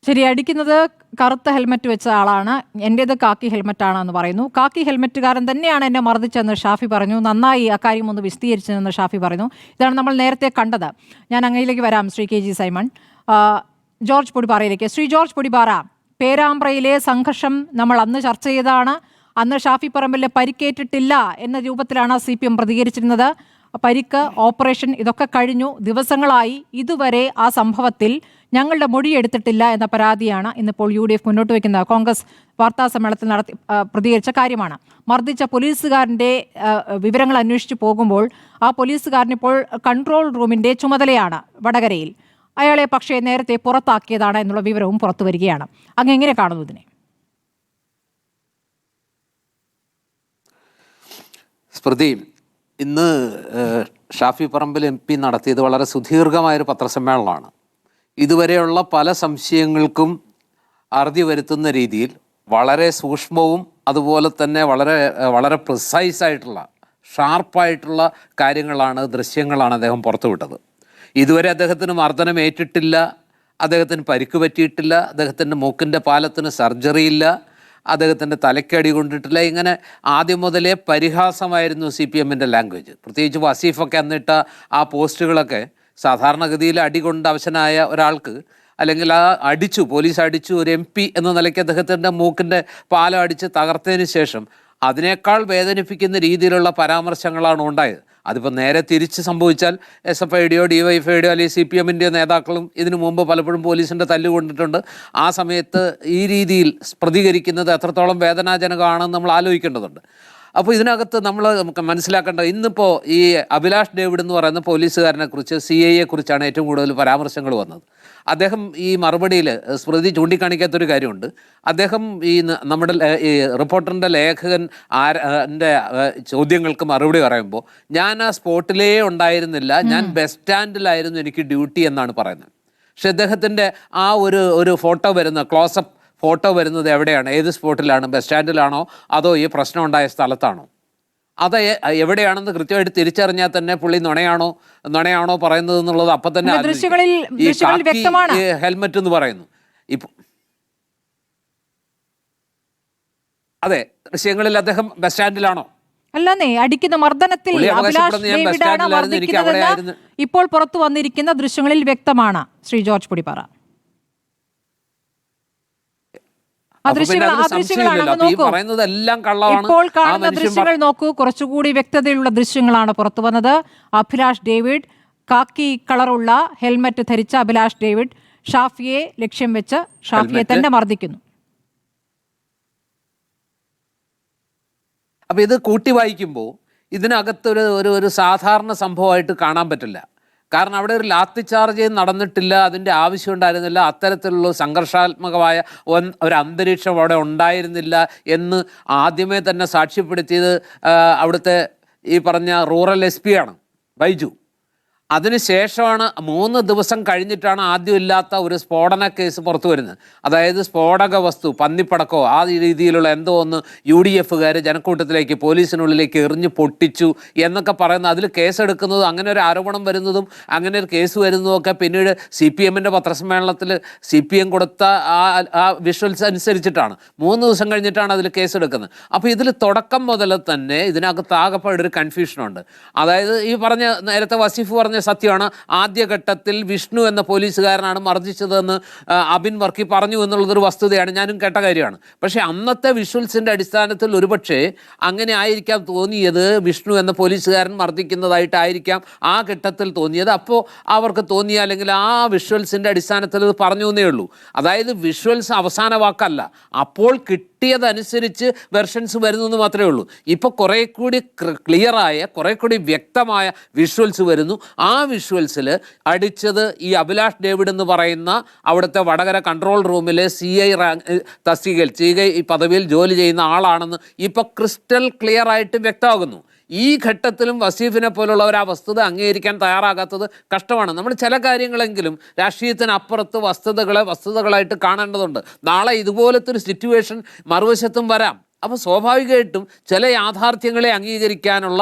ശരി, അടിക്കുന്നത് കറുത്ത ഹെൽമെറ്റ് വെച്ച ആളാണ്. എൻ്റേത് കാക്കി ഹെൽമെറ്റ് ആണെന്ന് പറയുന്നു. കാക്കി ഹെൽമെറ്റുകാരൻ തന്നെയാണ് എന്നെ മർദ്ദിച്ചെന്ന് ഷാഫി പറഞ്ഞു. നന്നായി അക്കാര്യം ഒന്ന് വിശദീകരിച്ചതെന്ന് ഷാഫി പറഞ്ഞു. ഇതാണ് നമ്മൾ നേരത്തെ കണ്ടത്. ഞാൻ അങ്ങയിലേക്ക് വരാം Shri K G Simon. George പൊടിപാറയിലേക്ക്. ശ്രീ ജോർജ് പൊടിപാറ, പേരാമ്പ്രയിലെ സംഘർഷം നമ്മൾ അന്ന് ചർച്ച ചെയ്തതാണ്. അന്ന് ഷാഫി പറമ്പിലിന് പരിക്കേറ്റിട്ടില്ല എന്ന രൂപത്തിലാണ് CPM പ്രതികരിച്ചിരുന്നത്. പരിക്ക്, ഓപ്പറേഷൻ ഇതൊക്കെ കഴിഞ്ഞു, ദിവസങ്ങളായി. ഇതുവരെ ആ സംഭവത്തിൽ ഞങ്ങളുടെ മൊഴിയെടുത്തിട്ടില്ല എന്ന പരാതിയാണ് ഇന്നിപ്പോൾ UDF മുന്നോട്ട് വയ്ക്കുന്നത്. കോൺഗ്രസ് വാർത്താ സമ്മേളനത്തിൽ പ്രതികരിച്ച കാര്യമാണ്. മർദ്ദിച്ച പോലീസുകാരൻ്റെ വിവരങ്ങൾ അന്വേഷിച്ചു പോകുമ്പോൾ ആ പോലീസുകാരനിപ്പോൾ കൺട്രോൾ റൂമിൻ്റെ ചുമതലയാണ് വടകരയിൽ. അയാളെ പക്ഷേ നേരത്തെ പുറത്താക്കിയതാണ് എന്നുള്ള വിവരവും പുറത്തു വരികയാണ്. അങ്ങ് എങ്ങനെ കാണുന്നു ഇതിനെ? സ്മൃതി, ഇന്ന് ഷാഫി പറമ്പിൽ MP നടത്തിയത് വളരെ സുദീർഘമായൊരു പത്രസമ്മേളനമാണ്. ഇതുവരെയുള്ള പല സംശയങ്ങൾക്കും അറുതി വരുത്തുന്ന രീതിയിൽ വളരെ സൂക്ഷ്മവും അതുപോലെ തന്നെ വളരെ വളരെ പ്രിസൈസായിട്ടുള്ള ഷാർപ്പായിട്ടുള്ള കാര്യങ്ങളാണ്, ദൃശ്യങ്ങളാണ് അദ്ദേഹം പുറത്തുവിട്ടത്. ഇതുവരെ അദ്ദേഹത്തിന് മർദ്ദനം ഏറ്റിട്ടില്ല, അദ്ദേഹത്തിന് പരിക്ക് പറ്റിയിട്ടില്ല, അദ്ദേഹത്തിൻ്റെ മൂക്കിൻ്റെ പാലത്തിന് സർജറി ഇല്ല, അദ്ദേഹത്തിൻ്റെ തലയ്ക്കടി കൊണ്ടിട്ടില്ല. ഇങ്ങനെ ആദ്യം മുതലേ പരിഹാസമായിരുന്നു CPMൻ്റെ ലാംഗ്വേജ്. പ്രത്യേകിച്ച് വസീഫൊക്കെ അന്നിട്ട ആ പോസ്റ്റുകളൊക്കെ സാധാരണഗതിയിൽ അടി കൊണ്ട് അവശനായ ഒരാൾക്ക്, അല്ലെങ്കിൽ പോലീസ് അടിച്ചു, ഒരു MP എന്ന നിലയ്ക്ക് അദ്ദേഹത്തിൻ്റെ മൂക്കിൻ്റെ പാലം അടിച്ച് തകർത്തതിന് ശേഷം അതിനേക്കാൾ വേദനിപ്പിക്കുന്ന രീതിയിലുള്ള പരാമർശങ്ങളാണ് ഉണ്ടായത്. അതിപ്പോൾ നേരെ തിരിച്ച് സംഭവിച്ചാൽ SFIയുടെയോ DYFIയുടെയോ അല്ലെങ്കിൽ CPMൻ്റെയോ നേതാക്കളും ഇതിനു മുമ്പ് പലപ്പോഴും പോലീസിൻ്റെ തല്ലുകൊണ്ടിട്ടുണ്ട്. ആ സമയത്ത് ഈ രീതിയിൽ പ്രതികരിക്കുന്നത് എത്രത്തോളം വേദനാജനകമാണെന്ന് നമ്മൾ ആലോചിക്കേണ്ടതുണ്ട്. അപ്പോൾ ഇതിനകത്ത് നമ്മൾ മനസ്സിലാക്കേണ്ട, ഇന്നിപ്പോൾ ഈ അഭിലാഷ് ഡേവിഡ് എന്ന് പറയുന്ന പോലീസുകാരനെ കുറിച്ച് CIയെ കുറിച്ചാണ് ഏറ്റവും കൂടുതൽ പരാമർശങ്ങൾ വന്നത്. അദ്ദേഹം ഈ മറുപടിയിൽ സ്മൃതി ചൂണ്ടിക്കാണിക്കാത്തൊരു കാര്യമുണ്ട്. അദ്ദേഹം ഈ നമ്മുടെ ഈ റിപ്പോർട്ടറിൻ്റെ ലേഖകൻ ആരുടെ ചോദ്യങ്ങൾക്ക് മറുപടി പറയുമ്പോൾ ഞാൻ ആ സ്പോട്ടിലേ ഉണ്ടായിരുന്നില്ല, ഞാൻ ബസ് സ്റ്റാൻഡിലായിരുന്നു എനിക്ക് ഡ്യൂട്ടി എന്നാണ് പറയുന്നത്. പക്ഷെ അദ്ദേഹത്തിൻ്റെ ആ ഒരു ഫോട്ടോ വരുന്ന ക്ലോസപ്പ് ഫോട്ടോ വരുന്നത് എവിടെയാണ്, ഏത് സ്പോട്ടിലാണ്, ബസ് സ്റ്റാൻഡിലാണോ അതോ ഈ പ്രശ്നം ഉണ്ടായ സ്ഥലത്താണോ? അത് എവിടെയാണെന്ന് കൃത്യമായിട്ട് തിരിച്ചറിഞ്ഞാൽ തന്നെ പുള്ളി നുണയാണോ പറയുന്നത് എന്നുള്ളത് അപ്പം തന്നെ ഹെൽമെറ്റ് എന്ന് പറയുന്നു. ഇപ്പൊ അതെ, ദൃശ്യങ്ങളിൽ അദ്ദേഹം ബസ് സ്റ്റാൻഡിലാണോ? അല്ലെന്നേ, അടിക്കുന്ന മർദ്ദനത്തിൽ അഭിലാഷ് ഡേവിഡാണ് മർദ്ദിക്കുന്നതെന്ന് ഇപ്പോൾ പുറത്തു വന്നിരിക്കുന്ന ദൃശ്യങ്ങളിൽ വ്യക്തമാണ്. ശ്രീ ജോർജ് പൊടിപ്പാറ, ഇപ്പോൾ കാണുന്ന ദൃശ്യങ്ങൾ നോക്കൂ, കുറച്ചുകൂടി വ്യക്തതയുള്ള ദൃശ്യങ്ങളാണ് പുറത്തു വന്നത്. അഭിലാഷ് ഡേവിഡ്, കാക്കി കളറുള്ള ഹെൽമറ്റ് ധരിച്ച അഭിലാഷ് ഡേവിഡ് ഷാഫിയെ ലക്ഷ്യം വെച്ച് ഷാഫിയെ തന്നെ മർദ്ദിക്കുന്നു. അപ്പൊ ഇത് കൂട്ടി വായിക്കുമ്പോൾ ഇതിനകത്തൊരു സാധാരണ സംഭവമായിട്ട് കാണാൻ പറ്റില്ല. കാരണം അവിടെ ഒരു ലാത്തി ചാർജ് നടന്നിട്ടില്ല, അതിൻ്റെ ആവശ്യം ഉണ്ടായിരുന്നില്ല, അത്തരത്തിലുള്ള സംഘർഷാത്മകമായ ഒരു അന്തരീക്ഷം അവിടെ ഉണ്ടായിരുന്നില്ല എന്ന് ആദ്യമേ തന്നെ സാക്ഷ്യപ്പെടുത്തിയത് അവിടുത്തെ ഈ പറഞ്ഞ റൂറൽ SP ആണ് ബൈജു. അതിനുശേഷമാണ് 3 ദിവസം കഴിഞ്ഞിട്ടാണ് ആദ്യം ഇല്ലാത്ത ഒരു സ്ഫോടന കേസ് പുറത്തു വരുന്നത്. അതായത് സ്ഫോടക വസ്തു, പന്നിപ്പടക്കോ ആ രീതിയിലുള്ള എന്തോ ഒന്ന് UDFകാർ ജനക്കൂട്ടത്തിലേക്ക് പോലീസിനുള്ളിലേക്ക് എറിഞ്ഞ് പൊട്ടിച്ചു എന്നൊക്കെ പറയുന്നത്, അതിൽ കേസെടുക്കുന്നതും അങ്ങനെ ഒരു ആരോപണം വരുന്നതും അങ്ങനെ ഒരു കേസ് വരുന്നതും ഒക്കെ പിന്നീട് CPMൻ്റെ പത്രസമ്മേളനത്തിൽ CPM കൊടുത്ത ആ വിഷ്വൽസ് അനുസരിച്ചിട്ടാണ്. 3 ദിവസം കഴിഞ്ഞിട്ടാണ് അതിൽ കേസെടുക്കുന്നത്. അപ്പോൾ ഇതിൽ തുടക്കം മുതൽ തന്നെ ഇതിനകത്ത് ആകെപ്പാടൊരു കൺഫ്യൂഷനുണ്ട്. അതായത് ഈ പറഞ്ഞ നേരത്തെ വസീഫ് പറഞ്ഞ സത്യമാണ്, ആദ്യഘട്ടത്തിൽ വിഷ്ണു എന്ന പോലീസുകാരനാണ് മർദ്ദിച്ചതെന്ന് അബിൻ വർക്കി പറഞ്ഞു എന്നുള്ളതൊരു വസ്തുതയാണ്, ഞാനും കേട്ട കാര്യമാണ്. പക്ഷേ അന്നത്തെ വിഷ്വൽസിൻ്റെ അടിസ്ഥാനത്തിൽ ഒരുപക്ഷെ അങ്ങനെ ആയിരിക്കാം തോന്നിയത്, വിഷ്ണു എന്ന പോലീസുകാരൻ മർദ്ദിക്കുന്നതായിട്ടായിരിക്കാം ആ ഘട്ടത്തിൽ തോന്നിയത്. അപ്പോൾ അവർക്ക് തോന്നിയ, അല്ലെങ്കിൽ ആ വിഷ്വൽസിൻ്റെ അടിസ്ഥാനത്തിൽ ഇത് പറഞ്ഞു എന്നേ ഉള്ളൂ. അതായത് വിഷ്വൽസ് അവസാന വാക്കല്ല, അപ്പോൾ കിട്ടിയതനുസരിച്ച് വെർഷൻസ് വരുന്നു എന്ന് മാത്രമേ ഉള്ളൂ. ഇപ്പോൾ കുറേ കൂടി ക്ലിയറായ, കുറേ കൂടി വ്യക്തമായ വിഷ്വൽസ് വരുന്നു. ആ വിഷ്വൽസിൽ അടിച്ചത് ഈ അഭിലാഷ് ഡേവിഡ് എന്ന് പറയുന്ന അവിടുത്തെ വടകര കൺട്രോൾ റൂമിലെ CI റാങ്ക് തസ്തികയിൽ ഈ പദവിയിൽ ജോലി ചെയ്യുന്ന ആളാണെന്ന് ഇപ്പോൾ ക്രിസ്റ്റൽ ക്ലിയർ ആയിട്ട് വ്യക്തമാകുന്നു. ഈ ഘട്ടത്തിലും വസീഫിനെ പോലുള്ളവർ ആ വസ്തുത അംഗീകരിക്കാൻ തയ്യാറാകാത്തത് കഷ്ടമാണ്. നമ്മൾ ചില കാര്യങ്ങളെങ്കിലും രാഷ്ട്രീയത്തിനപ്പുറത്ത് വസ്തുതകളായിട്ട് കാണേണ്ടതുണ്ട്. നാളെ ഇതുപോലത്തെ ഒരു സിറ്റുവേഷൻ മറുവശത്തും വരാം. അപ്പോൾ സ്വാഭാവികമായിട്ടും ചില യാഥാർത്ഥ്യങ്ങളെ അംഗീകരിക്കാനുള്ള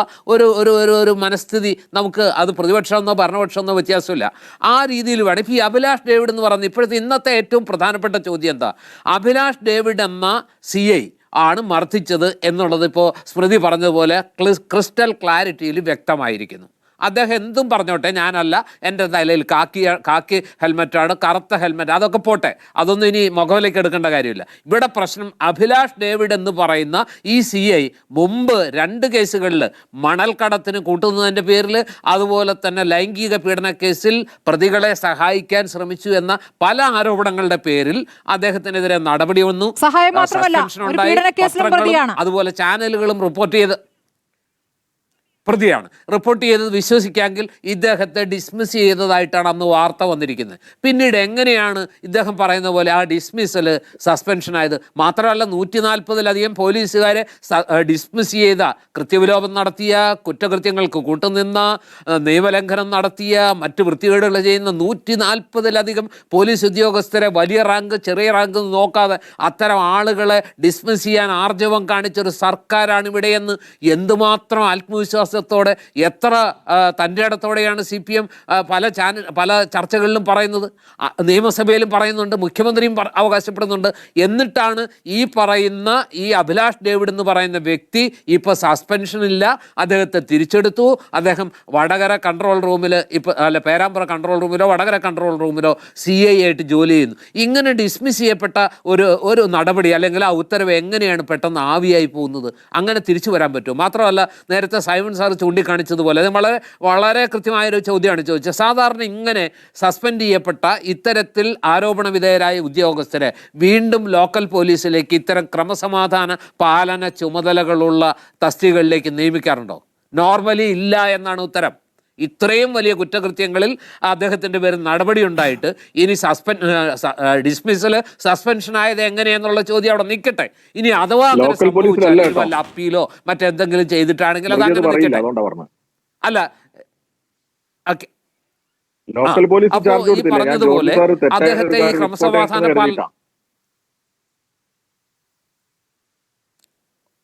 ഒരു മനസ്ഥിതി നമുക്ക്, അത് പ്രതിപക്ഷമെന്നോ ഭരണപക്ഷമെന്നോ വ്യത്യാസമില്ല, ആ രീതിയിൽ വേണം. ഇപ്പോൾ ഈ അഭിലാഷ് ഡേവിഡ് എന്ന് പറയുന്നത് ഇപ്പോഴത്തെ ഇന്നത്തെ ഏറ്റവും പ്രധാനപ്പെട്ട ചോദ്യം എന്താ? അഭിലാഷ് ഡേവിഡ് എന്ന CI ആണ് മർദ്ദിച്ചത് എന്നുള്ളത് ഇപ്പോൾ സ്മൃതി പറഞ്ഞതുപോലെ ക്രിസ്റ്റൽ ക്ലാരിറ്റിയിൽ വ്യക്തമായിരിക്കുന്നു. അദ്ദേഹം എന്തും പറഞ്ഞോട്ടെ, ഞാനല്ല, എൻ്റെ തലയിൽ കാക്കി ഹെൽമെറ്റാണ്, കറുത്ത ഹെൽമെറ്റ്, അതൊക്കെ പോട്ടെ, അതൊന്നും ഇനി മുഖവിലേക്ക് എടുക്കേണ്ട കാര്യമില്ല. ഇവിടെ പ്രശ്നം അഭിലാഷ് ഡേവിഡ് എന്ന് പറയുന്ന ഈ CI മുമ്പ് 2 കേസുകളിൽ മണൽക്കടത്തിന് കൂട്ടുന്നതിൻ്റെ പേരിൽ, അതുപോലെ തന്നെ ലൈംഗിക പീഡന കേസിൽ പ്രതികളെ സഹായിക്കാൻ ശ്രമിച്ചു എന്ന പല ആരോപണങ്ങളുടെ പേരിൽ അദ്ദേഹത്തിനെതിരെ നടപടി വന്നു. സസ്പെൻഷൻ ഉണ്ടായി. അതുപോലെ ചാനലുകളും പ്രതിയാണ് റിപ്പോർട്ട് ചെയ്തത് വിശ്വസിക്കാമെങ്കിൽ ഇദ്ദേഹത്തെ ഡിസ്മിസ് ചെയ്തതായിട്ടാണ് അന്ന് വാർത്ത വന്നിരിക്കുന്നത്. പിന്നീട് എങ്ങനെയാണ് ഇദ്ദേഹം പറയുന്ന പോലെ ആ ഡിസ്മിസൽ സസ്പെൻഷൻ ആയത്? മാത്രമല്ല 140-ലധികം പോലീസുകാരെ ഡിസ്മിസ് ചെയ്ത, കൃത്യവിലോപം നടത്തിയ, കുറ്റകൃത്യങ്ങൾക്ക് കൂട്ടുനിന്ന, നിയമലംഘനം നടത്തിയ, മറ്റ് വൃത്തികേടുകൾ ചെയ്യുന്ന 140-ലധികം പോലീസ് ഉദ്യോഗസ്ഥരെ വലിയ റാങ്ക് ചെറിയ റാങ്ക് നോക്കാതെ അത്തരം ആളുകളെ ഡിസ്മിസ് ചെയ്യാൻ ആർജവം കാണിച്ചൊരു സർക്കാരാണ് ഇവിടെയെന്ന് എന്തുമാത്രം ആത്മവിശ്വാസം ത്തോടെ, എത്ര തൻ്റെ ഇടത്തോടെയാണ് CPM പല ചർച്ചകളിലും പറയുന്നത്, നിയമസഭയിലും പറയുന്നുണ്ട്, മുഖ്യമന്ത്രിയും അവകാശപ്പെടുന്നുണ്ട്. എന്നിട്ടാണ് ഈ പറയുന്ന ഈ അഭിലാഷ് ഡേവിഡ് എന്ന് പറയുന്ന വ്യക്തി ഇപ്പോൾ സസ്പെൻഷനില്ല, അദ്ദേഹത്തെ തിരിച്ചെടുത്തു. അദ്ദേഹം വടകര കൺട്രോൾ റൂമിൽ പേരാമ്പ്ര കൺട്രോൾ റൂമിലോ വടകര കൺട്രോൾ റൂമിലോ CI ആയിട്ട് ജോലി ചെയ്യുന്നു. ഇങ്ങനെ ഡിസ്മിസ് ചെയ്യപ്പെട്ട ഒരു നടപടി അല്ലെങ്കിൽ ആ ഉത്തരവ് എങ്ങനെയാണ് പെട്ടെന്ന് ആവിയായി പോകുന്നത്? അങ്ങനെ തിരിച്ചു വരാൻ പറ്റുമോ? മാത്രമല്ല, നേരത്തെ സൈമൺ സാർ ചൂണ്ടിക്കാണിച്ചതുപോലെ അത് വളരെ വളരെ കൃത്യമായൊരു ചോദ്യമാണ് ചോദിച്ചത്. സാധാരണ ഇങ്ങനെ സസ്പെൻഡ് ചെയ്യപ്പെട്ട ഇത്തരത്തിൽ ആരോപണ വിധേയരായ ഉദ്യോഗസ്ഥരെ വീണ്ടും ലോക്കൽ പോലീസിലേക്ക് ഇത്തരം ക്രമസമാധാന പാലന ചുമതലകളുള്ള തസ്തികകളിലേക്ക് നിയമിക്കാറുണ്ടോ? നോർമലി ഇല്ല എന്നാണ് ഉത്തരം. ഇത്രയും വലിയ കുറ്റകൃത്യങ്ങളിൽ അദ്ദേഹത്തിൻ്റെ പേരിൽ നടപടി ഉണ്ടായിട്ട് ഇനി ഡിസ്മിസൽ സസ്പെൻഷൻ ആയത് എങ്ങനെയെന്നുള്ള ചോദ്യം അവിടെ നിൽക്കട്ടെ. ഇനി അഥവാ അങ്ങനെ സംഭവിച്ചാൽ വല്ല അപ്പീലോ മറ്റെന്തെങ്കിലും ചെയ്തിട്ടാണെങ്കിൽ അത് അങ്ങനെ നിൽക്കട്ടെ. അല്ല അപ്പോൾ ഈ പറഞ്ഞതുപോലെ അദ്ദേഹത്തെ ഈ ക്രമസമാധാന പാലന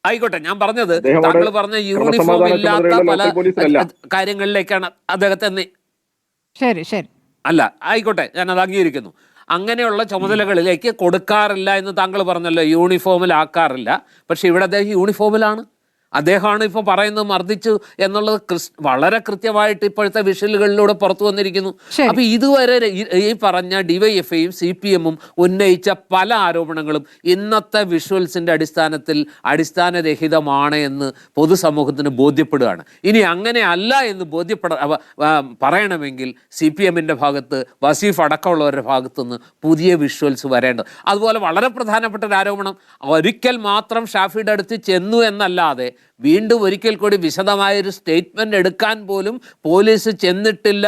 ആയിക്കോട്ടെ, ഞാൻ പറഞ്ഞത് താങ്കൾ പറഞ്ഞ യൂണിഫോം ഇല്ലാത്ത പല കാര്യങ്ങളിലേക്കാണ് അദ്ദേഹത്തെ ശരി ശരി അല്ല ആയിക്കോട്ടെ, ഞാൻ അത് അംഗീകരിക്കുന്നു. അങ്ങനെയുള്ള ചുമതലകളിലേക്ക് കൊടുക്കാറില്ല എന്ന് താങ്കൾ പറഞ്ഞല്ലോ, യൂണിഫോമിലാക്കാറില്ല. പക്ഷെ ഇവിടെ അദ്ദേഹം യൂണിഫോമിലാണ്. അദ്ദേഹമാണ് ഇപ്പോൾ പറയുന്നത് മർദ്ദിച്ചു എന്നുള്ളത് വളരെ കൃത്യമായിട്ട് ഇപ്പോഴത്തെ വിഷലുകളിലൂടെ പുറത്തു വന്നിരിക്കുന്നു. അപ്പൊ ഇതുവരെ ഈ പറഞ്ഞ ഡിവൈഎഫ്ഐയും CPM-ഉം ഉന്നയിച്ച പല ആരോപണങ്ങളും ഇന്നത്തെ വിഷ്വൽസിന്റെ അടിസ്ഥാനത്തിൽ അടിസ്ഥാനരഹിതമാണ് എന്ന് പൊതുസമൂഹത്തിന് ബോധ്യപ്പെടുകയാണ്. ഇനി അങ്ങനെ അല്ല എന്ന് പറയണമെങ്കിൽ CPM-ന്റെ ഭാഗത്ത്, വസീഫ് അടക്കമുള്ളവരുടെ ഭാഗത്തുനിന്ന് പുതിയ വിഷ്വൽസ് വരേണ്ടത്. അതുപോലെ വളരെ പ്രധാനപ്പെട്ട ഒരു ആരോപണം, ഒരിക്കൽ മാത്രം ഷാഫിയുടെ അടുത്ത് ചെന്നു എന്നല്ലാതെ വീണ്ടും ഒരിക്കൽ കൂടി വിശദമായൊരു സ്റ്റേറ്റ്മെന്റ് എടുക്കാൻ പോലും പോലീസ് ചെന്നിട്ടില്ല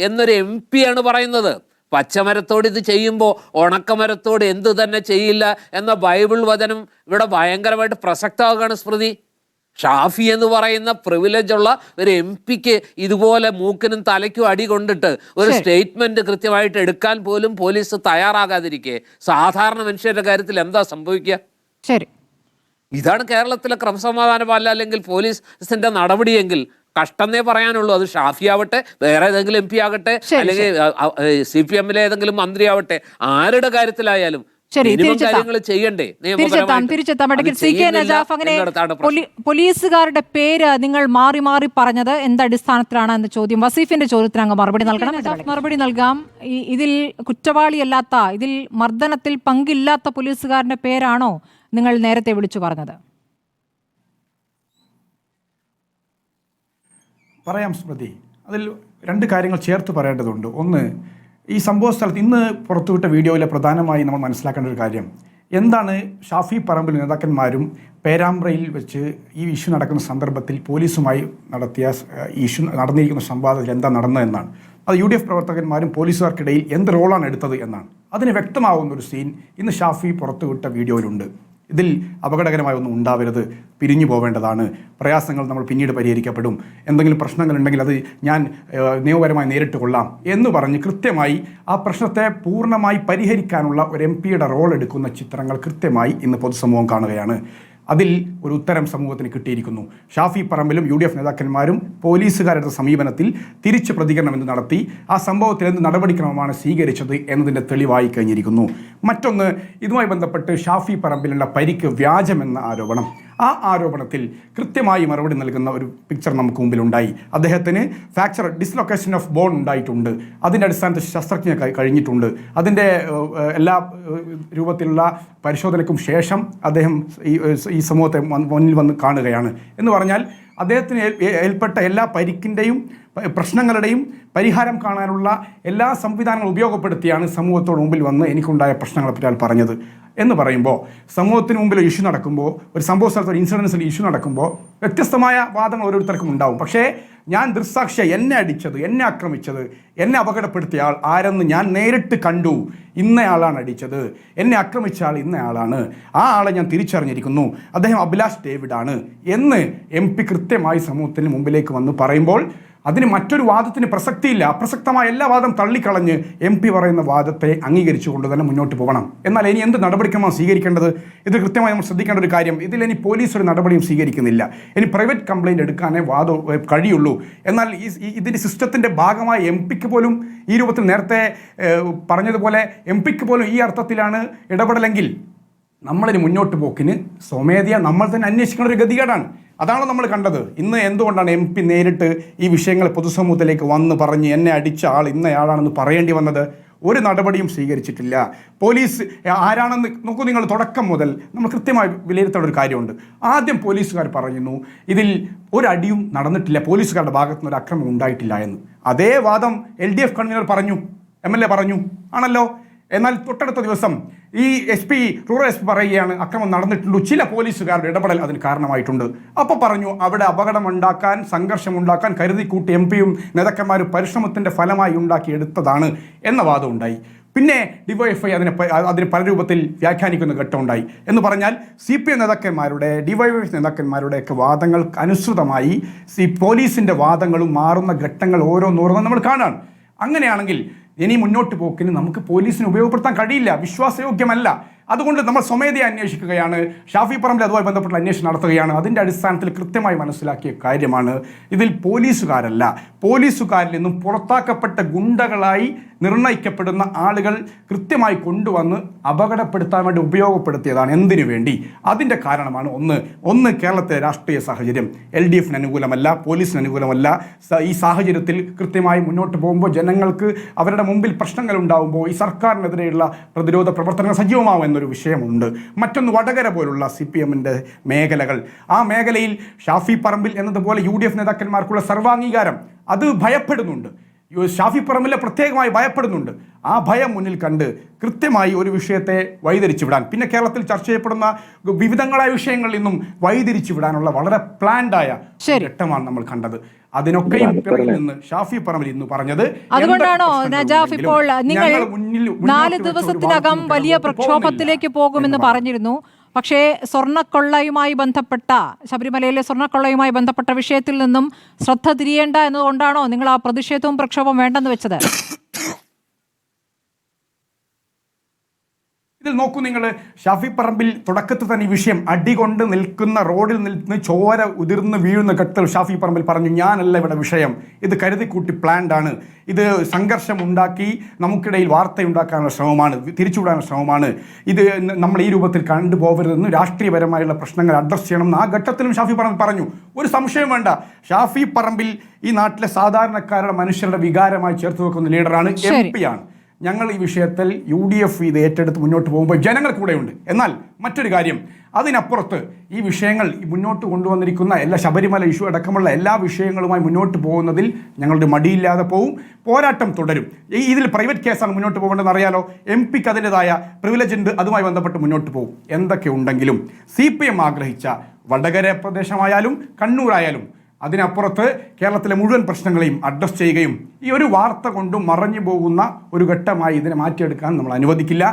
എന്നൊരു MP ആണ് പറയുന്നത്. പച്ചമരത്തോട് ഇത് ചെയ്യുമ്പോൾ ഉണക്കമരത്തോട് എന്തു തന്നെ ചെയ്യില്ല എന്ന ബൈബിൾ വചനം ഇവിടെ ഭയങ്കരമായിട്ട് പ്രസക്തമാകുകയാണ് സ്മൃതി. ഷാഫി എന്ന് പറയുന്ന പ്രിവിലേജ് ഉള്ള ഒരു MP-ക്ക് ഇതുപോലെ മൂക്കിനും തലയ്ക്കും അടി കൊണ്ടിട്ട് ഒരു സ്റ്റേറ്റ്മെന്റ് കൃത്യമായിട്ട് എടുക്കാൻ പോലും പോലീസ് തയ്യാറാകാതിരിക്കെ സാധാരണ മനുഷ്യരുടെ കാര്യത്തിൽ എന്താ സംഭവിക്കുക? ശരി, ഇതാണ് കേരളത്തിലെ ക്രമസമാധാന പാലന അല്ലെങ്കിൽ പോലീസിന്റെ നടപടിയെങ്കിൽ കഷ്ടന്നേ പറയാനുള്ളൂ. അത് ഷാഫി ആവട്ടെ, വേറെ ഏതെങ്കിലും MP ആകട്ടെ, അല്ലെങ്കിൽ CPM-ലെ ഏതെങ്കിലും മന്ത്രി ആവട്ടെ, ആരുടെ കാര്യത്തിലായാലും കാര്യങ്ങൾ ചെയ്യണ്ടേ? പോലീസുകാരുടെ പേര് നിങ്ങൾ മാറി മാറി പറഞ്ഞത് എന്തടിസ്ഥാനത്തിലാണ് എന്ന ചോദ്യം വസീഫിന്റെ ചോദ്യത്തിന് അങ്ങ് മറുപടി നൽകണം. മറുപടി നൽകാം. ഇതിൽ കുറ്റവാളിയല്ലാത്ത, ഇതിൽ മർദ്ദനത്തിൽ പങ്കില്ലാത്ത പോലീസുകാരന്റെ പേരാണോ നിങ്ങൾ നേരത്തെ വിളിച്ചു പറഞ്ഞത്? പറയാം സ്മൃതി. അതിൽ രണ്ട് കാര്യങ്ങൾ ചേർത്ത് പറയേണ്ടതുണ്ട്. ഒന്ന്, ഈ സംഭവ സ്ഥലത്ത് ഇന്ന് പുറത്തുവിട്ട വീഡിയോയിലെ പ്രധാനമായി നമ്മൾ മനസ്സിലാക്കേണ്ട ഒരു കാര്യം എന്താണ്, ഷാഫി പറമ്പിൽ നേതാക്കന്മാരും പേരാമ്പ്രയിൽ വെച്ച് ഈ ഇഷ്യൂ നടക്കുന്ന സന്ദർഭത്തിൽ പോലീസുമായി നടത്തിയ ഇഷ്യൂ നടന്നിരിക്കുന്ന സംവാദത്തിൽ എന്താ നടന്നതെന്നാണ്. അത് UDF പ്രവർത്തകന്മാരും പോലീസുകാർക്കിടയിൽ എന്ത് റോളാണ് എടുത്തത് എന്നാണ്. അതിന് വ്യക്തമാവുന്ന ഒരു സീൻ ഇന്ന് ഷാഫി പുറത്തുവിട്ട വീഡിയോയിലുണ്ട്. ഇതിൽ അപകടകരമായ ഒന്നും ഉണ്ടാവരുത്, പിരിഞ്ഞു പോവേണ്ടതാണ്, പ്രയാസങ്ങൾ നമ്മൾ പിന്നീട് പരിഹരിക്കപ്പെടും, എന്തെങ്കിലും പ്രശ്നങ്ങളുണ്ടെങ്കിൽ അത് ഞാൻ നിയമപരമായി നേരിട്ട് കൊള്ളാം എന്ന് പറഞ്ഞ് കൃത്യമായി ആ പ്രശ്നത്തെ പൂർണ്ണമായി പരിഹരിക്കാനുള്ള ഒരു MP-യുടെ റോൾ എടുക്കുന്ന ചിത്രങ്ങൾ കൃത്യമായി ഇന്ന് പൊതുസമൂഹം കാണുകയാണ്. അതിൽ ഒരു ഉത്തരം സമൂഹത്തിന് കിട്ടിയിരിക്കുന്നു. ഷാഫി പറമ്പിലും UDF നേതാക്കന്മാരും പോലീസുകാരുടെ സമീപനത്തിൽ തിരിച്ച് പ്രതികരണം എന്ത് നടത്തി, ആ സംഭവത്തിൽ എന്ത് നടപടിക്രമമാണ് സ്വീകരിച്ചത് എന്നതിൻ്റെ തെളിവായി കഴിഞ്ഞിരിക്കുന്നു. മറ്റൊന്ന്, ഇതുമായി ബന്ധപ്പെട്ട് ഷാഫി പറമ്പിലുള്ള പരിക്ക് വ്യാജമെന്ന ആരോപണം. ആ ആരോപണത്തിൽ കൃത്യമായി മറുപടി നൽകുന്ന ഒരു പിക്ചർ നമുക്ക് മുമ്പിലുണ്ടായി. അദ്ദേഹത്തിന് ഡിസ്ലൊക്കേഷൻ ഓഫ് ബോൺ ഉണ്ടായിട്ടുണ്ട്. അതിൻ്റെ അടിസ്ഥാനത്തിൽ ശസ്ത്രക്രിയ കഴിഞ്ഞിട്ടുണ്ട്. അതിൻ്റെ എല്ലാ രൂപത്തിലുള്ള പരിശോധനയ്ക്കും ശേഷം അദ്ദേഹം ഈ സമൂഹത്തെ മുന്നിൽ വന്ന് കാണുകയാണ്. എന്ന് പറഞ്ഞാൽ അദ്ദേഹത്തിന് ഏൽപ്പെട്ട എല്ലാ പരിക്കിൻ്റെയും പ്രശ്നങ്ങളുടെയും പരിഹാരം കാണാനുള്ള എല്ലാ സംവിധാനങ്ങളും ഉപയോഗപ്പെടുത്തിയാണ് സമൂഹത്തോട് മുമ്പിൽ വന്ന് എനിക്കുണ്ടായ പ്രശ്നങ്ങളെപ്പറ്റി അയാൾ പറഞ്ഞത്. എന്ന് പറയുമ്പോൾ സമൂഹത്തിന് മുമ്പിൽ ഇഷ്യൂ നടക്കുമ്പോൾ, ഒരു സംഭവ സ്ഥലത്ത് ഒരു ഇൻസിഡൻസിൽ ഇഷ്യൂ നടക്കുമ്പോൾ വ്യത്യസ്തമായ വാദങ്ങൾ ഓരോരുത്തർക്കും ഉണ്ടാവും. പക്ഷേ ഞാൻ ദൃക്സാക്ഷിയായി എന്നെ അടിച്ചത്, എന്നെ ആക്രമിച്ചത്, എന്നെ അപകടപ്പെടുത്തിയ ആൾ ആരെന്ന് ഞാൻ നേരിട്ട് കണ്ടു. ഇന്നയാളാണ് അടിച്ചത്, എന്നെ ആക്രമിച്ച ആൾ ഇന്നയാളാണ്, ആ ആളെ ഞാൻ തിരിച്ചറിഞ്ഞിരിക്കുന്നു, അദ്ദേഹം അഭിലാഷ് ഡേവിഡാണ് എന്ന് MP കൃത്യമായി സമൂഹത്തിന് മുമ്പിലേക്ക് വന്ന് പറയുമ്പോൾ അതിന് മറ്റൊരു വാദത്തിന് പ്രസക്തിയില്ല. അപ്രസക്തമായ എല്ലാ വാദം തള്ളിക്കളഞ്ഞ് MP പറയുന്ന വാദത്തെ അംഗീകരിച്ചുകൊണ്ട് തന്നെ മുന്നോട്ട് പോകണം. എന്നാൽ ഇനി എന്ത് നടപടിക്രമമാണ് സ്വീകരിക്കേണ്ടത്? ഇത് കൃത്യമായി നമ്മൾ ശ്രദ്ധിക്കേണ്ട ഒരു കാര്യം. ഇതിൽ ഇനി പോലീസ് ഒരു നടപടിയും സ്വീകരിക്കുന്നില്ല. ഇനി പ്രൈവറ്റ് കംപ്ലയിൻറ്റ് എടുക്കാനേ കഴിയുള്ളൂ. എന്നാൽ ഇതിൻ്റെ സിസ്റ്റത്തിൻ്റെ ഭാഗമായി MP-ക്ക് പോലും ഈ രൂപത്തിൽ നേരത്തെ പറഞ്ഞതുപോലെ MP-ക്ക് പോലും ഈ അർത്ഥത്തിലാണ് ഇടപെടലെങ്കിൽ നമ്മളിന് മുന്നോട്ട് പോക്കിന് സ്വമേധയാ നമ്മൾ തന്നെ അന്വേഷിക്കേണ്ട ഒരു ഗതികേടാണ്. അതാണല്ലോ നമ്മൾ കണ്ടത്. ഇന്ന് എന്തുകൊണ്ടാണ് MP നേരിട്ട് ഈ വിഷയങ്ങൾ പൊതുസമൂഹത്തിലേക്ക് വന്ന് പറഞ്ഞ് എന്നെ അടിച്ച ആൾ ഇന്നയാളാണെന്ന് പറയേണ്ടി വന്നത്? ഒരു നടപടിയും സ്വീകരിച്ചിട്ടില്ല. പോലീസ് ആരാണെന്ന് നോക്കൂ, നിങ്ങൾ തുടക്കം മുതൽ നമ്മൾ കൃത്യമായി വിലയിരുത്തേണ്ട ഒരു കാര്യമുണ്ട്. ആദ്യം പോലീസുകാർ പറയുന്നു ഇതിൽ ഒരടിയും നടന്നിട്ടില്ല, പോലീസുകാരുടെ ഭാഗത്തു നിന്ന് ഒരു അക്രമം ഉണ്ടായിട്ടില്ല എന്ന്. അതേ വാദം LDF കൺവീനർ പറഞ്ഞു, MLA പറഞ്ഞു, ആണല്ലോ. എന്നാൽ തൊട്ടടുത്ത ദിവസം ഈ റൂറൽ SP പറയുകയാണ് അക്രമം നടന്നിട്ടുണ്ട്, ചില പോലീസുകാരുടെ ഇടപെടൽ അതിന് കാരണമായിട്ടുണ്ട്. അപ്പോൾ പറഞ്ഞു അവിടെ അപകടമുണ്ടാക്കാൻ, സംഘർഷമുണ്ടാക്കാൻ കരുതിക്കൂട്ടി MP-യും നേതാക്കന്മാരും പരിശ്രമത്തിൻ്റെ ഫലമായി ഉണ്ടാക്കിയെടുത്തതാണ് എന്ന വാദം ഉണ്ടായി. പിന്നെ DYFI അതിന് പല രൂപത്തിൽ വ്യാഖ്യാനിക്കുന്ന ഘട്ടമുണ്ടായി. എന്ന് പറഞ്ഞാൽ CPM നേതാക്കന്മാരുടെ, DYFI നേതാക്കന്മാരുടെയൊക്കെ വാദങ്ങൾക്ക് അനുസൃതമായി പോലീസിൻ്റെ വാദങ്ങളും മാറുന്ന ഘട്ടങ്ങൾ ഓരോന്നോരോന്നും നമ്മൾ കാണാൻ. അങ്ങനെയാണെങ്കിൽ ഇനി മുന്നോട്ട് പോക്കിന് നമുക്ക് പോലീസിനെ ഉപയോഗപ്പെടുത്താൻ കഴിയില്ല, വിശ്വാസയോഗ്യമല്ല. അതുകൊണ്ട് നമ്മൾ സ്വമേധയെ അന്വേഷിക്കുകയാണ്. ഷാഫി പറമ്പിൽ അതുമായി ബന്ധപ്പെട്ട അന്വേഷണം നടത്തുകയാണ്. അതിൻ്റെ അടിസ്ഥാനത്തിൽ കൃത്യമായി മനസ്സിലാക്കിയ കാര്യമാണ് ഇതിൽ പോലീസുകാരല്ല, പോലീസുകാരിൽ നിന്നും പുറത്താക്കപ്പെട്ട ഗുണ്ടകളായി നിർണയിക്കപ്പെടുന്ന ആളുകൾ കൃത്യമായി കൊണ്ടുവന്ന് അപകടപ്പെടുത്താൻ വേണ്ടി ഉപയോഗപ്പെടുത്തിയതാണ്. എന്തിനു വേണ്ടി? അതിൻ്റെ കാരണമാണ് ഒന്ന് കേരളത്തിലെ രാഷ്ട്രീയ സാഹചര്യം LDFന് അനുകൂലമല്ല, പോലീസിന് അനുകൂലമല്ല. ഈ സാഹചര്യത്തിൽ കൃത്യമായി മുന്നോട്ട് പോകുമ്പോൾ ജനങ്ങൾക്ക് അവരുടെ മുമ്പിൽ പ്രശ്നങ്ങൾ ഉണ്ടാകുമ്പോൾ ഈ സർക്കാരിനെതിരെയുള്ള പ്രതിരോധ പ്രവർത്തനങ്ങൾ സജീവമാവുമെന്നൊരു വിഷയമുണ്ട്. മറ്റൊന്ന് വടകര പോലുള്ള CPMൻ്റെ മേഖലകൾ, ആ മേഖലയിൽ ഷാഫി പറമ്പിൽ എന്നതുപോലെ UDF നേതാക്കന്മാർക്കുള്ള സർവാംഗീകാരം അത് ഭയപ്പെടുന്നുണ്ട്. ഷാഫി പറമ്പിലെ പ്രത്യേകമായി ഭയപ്പെടുന്നുണ്ട്. ആ ഭയം മുന്നിൽ കണ്ട് കൃത്യമായി ഒരു വിഷയത്തെ വഴിതിരിച്ചു വിടാൻ, പിന്നെ കേരളത്തിൽ ചർച്ച ചെയ്യപ്പെടുന്ന വിവിധങ്ങളായ വിഷയങ്ങളിൽ നിന്നും വഴിതിരിച്ചു വിടാനുള്ള വളരെ പ്ലാൻഡായ ഘട്ടമാണ് നമ്മൾ കണ്ടത്. അതിനൊക്കെയും നിന്ന് ഷാഫി പറമ്പിൽ ഇന്ന് പറഞ്ഞത്, അതുകൊണ്ടാണോ നജാഫ് ഇപ്പോൾ നിങ്ങൾ 4 ദിവസത്തിനകം വലിയ പ്രക്ഷോഭത്തിലേക്ക് പോകുമെന്ന് പറഞ്ഞിരുന്നു. പക്ഷേ സ്വർണ്ണക്കൊള്ളയുമായി ബന്ധപ്പെട്ട, ശബരിമലയിലെ സ്വർണ്ണക്കൊള്ളയുമായി ബന്ധപ്പെട്ട വിഷയത്തിൽ നിന്നും ശ്രദ്ധ തിരിയേണ്ട എന്നതുകൊണ്ടാണോ നിങ്ങൾ ആ പ്രതിഷേധവും പ്രക്ഷോഭവും വേണ്ടെന്ന് വെച്ചത്? ഇതിൽ നോക്കൂ നിങ്ങൾ, ഷാഫി പറമ്പിൽ തുടക്കത്തിൽ തന്നെ ഈ വിഷയം അടികൊണ്ട് നിൽക്കുന്ന റോഡിൽ നിന്ന് ചോര ഉതിർന്ന് വീഴുന്ന ഘട്ടത്തിൽ ഷാഫി പറമ്പിൽ പറഞ്ഞു, ഞാനല്ല ഇവിടെ വിഷയം, ഇത് കരുതിക്കൂട്ടി പ്ലാൻഡാണ്, ഇത് സംഘർഷം ഉണ്ടാക്കി നമുക്കിടയിൽ വാർത്തയുണ്ടാക്കാനുള്ള ശ്രമമാണ്, തിരിച്ചുവിടാനുള്ള ശ്രമമാണ്, ഇത് നമ്മൾ ഈ രൂപത്തിൽ കണ്ടുപോകരുതെന്ന്, രാഷ്ട്രീയപരമായുള്ള പ്രശ്നങ്ങൾ അഡ്രസ് ചെയ്യണമെന്ന് ആ ഘട്ടത്തിലും ഷാഫി പറമ്പിൽ പറഞ്ഞു. ഒരു സംശയം വേണ്ട, ഷാഫി പറമ്പിൽ ഈ നാട്ടിലെ സാധാരണക്കാരുടെ മനുഷ്യരുടെ വികാരമായി ചേർത്ത് വെക്കുന്ന ലീഡറാണ്, MP ആണ്. ഞങ്ങൾ ഈ വിഷയത്തിൽ UDF ഇത് ഏറ്റെടുത്ത് മുന്നോട്ട് പോകുമ്പോൾ ജനങ്ങൾ കൂടെയുണ്ട്. എന്നാൽ മറ്റൊരു കാര്യം, അതിനപ്പുറത്ത് ഈ വിഷയങ്ങൾ മുന്നോട്ട് കൊണ്ടുവന്നിരിക്കുന്ന എല്ലാ ശബരിമല ഇഷ്യൂ അടക്കമുള്ള എല്ലാ വിഷയങ്ങളുമായി മുന്നോട്ട് പോകുന്നതിൽ ഞങ്ങളുടെ മടിയില്ലാതെ പോവും, പോരാട്ടം തുടരും. ഇതിൽ പ്രൈവറ്റ് കേസാണ് മുന്നോട്ട് പോകേണ്ടതെന്ന് അറിയാലോ, MP-ക്ക് അതിൻ്റെതായ പ്രിവിലേജ് ഉണ്ട്, അതുമായി ബന്ധപ്പെട്ട് മുന്നോട്ട് പോകും. എന്തൊക്കെ ഉണ്ടെങ്കിലും CPM ആഗ്രഹിച്ച വടകര പ്രദേശമായാലും കണ്ണൂരായാലും അതിനപ്പുറത്ത് കേരളത്തിലെ മുഴുവൻ പ്രശ്നങ്ങളെയും അഡ്രസ് ചെയ്യുകയും ഈ ഒരു വാർത്ത കൊണ്ടും മറഞ്ഞു പോകുന്ന ഒരു ഘട്ടമായി ഇതിനെ മാറ്റിയെടുക്കാൻ നമ്മൾ അനുവദിക്കില്ല.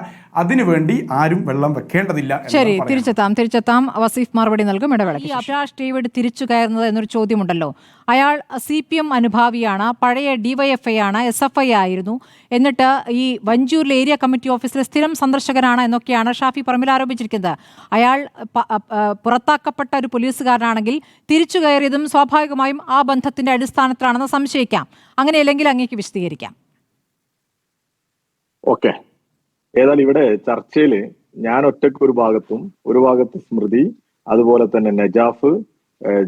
അതിനുവേണ്ടി ആരും വെള്ളം വെക്കേണ്ടതില്ല. ശരി, തിരിച്ചെത്താം. വസീഫ് മറുപടി നൽകും. ഇടവേള. ഈ അഭിലാഷ് ഡേവിഡ് തിരിച്ചു കയറുന്നത് എന്നൊരു ചോദ്യമുണ്ടല്ലോ. അയാൾ CPM അനുഭാവിയാണ്, പഴയ DYFI ആണ്, SFI ആയിരുന്നു, എന്നിട്ട് ഈ വഞ്ചൂരിലെ ഏരിയ കമ്മിറ്റി ഓഫീസിലെ സ്ഥിരം സന്ദർശകനാണ് എന്നൊക്കെയാണ് ഷാഫി പറമ്പിൽ ആരോപിച്ചിരിക്കുന്നത്. അയാൾ പുറത്താക്കപ്പെട്ട ഒരു പോലീസുകാരനാണെങ്കിൽ തിരിച്ചു കയറിയതും സ്വാഭാവികമായും ആ ബന്ധത്തിന്റെ അടിസ്ഥാനത്തിലാണെന്ന് സംശയിക്കാം. അങ്ങനെയല്ലെങ്കിൽ അങ്ങേക്ക് വിശദീകരിക്കാം. ഓക്കെ, ഏതായാലും ഇവിടെ ചർച്ചയിൽ ഞാൻ ഒറ്റയ്ക്ക് ഒരു ഭാഗത്ത് സ്മൃതി, അതുപോലെ തന്നെ നജാഫ്,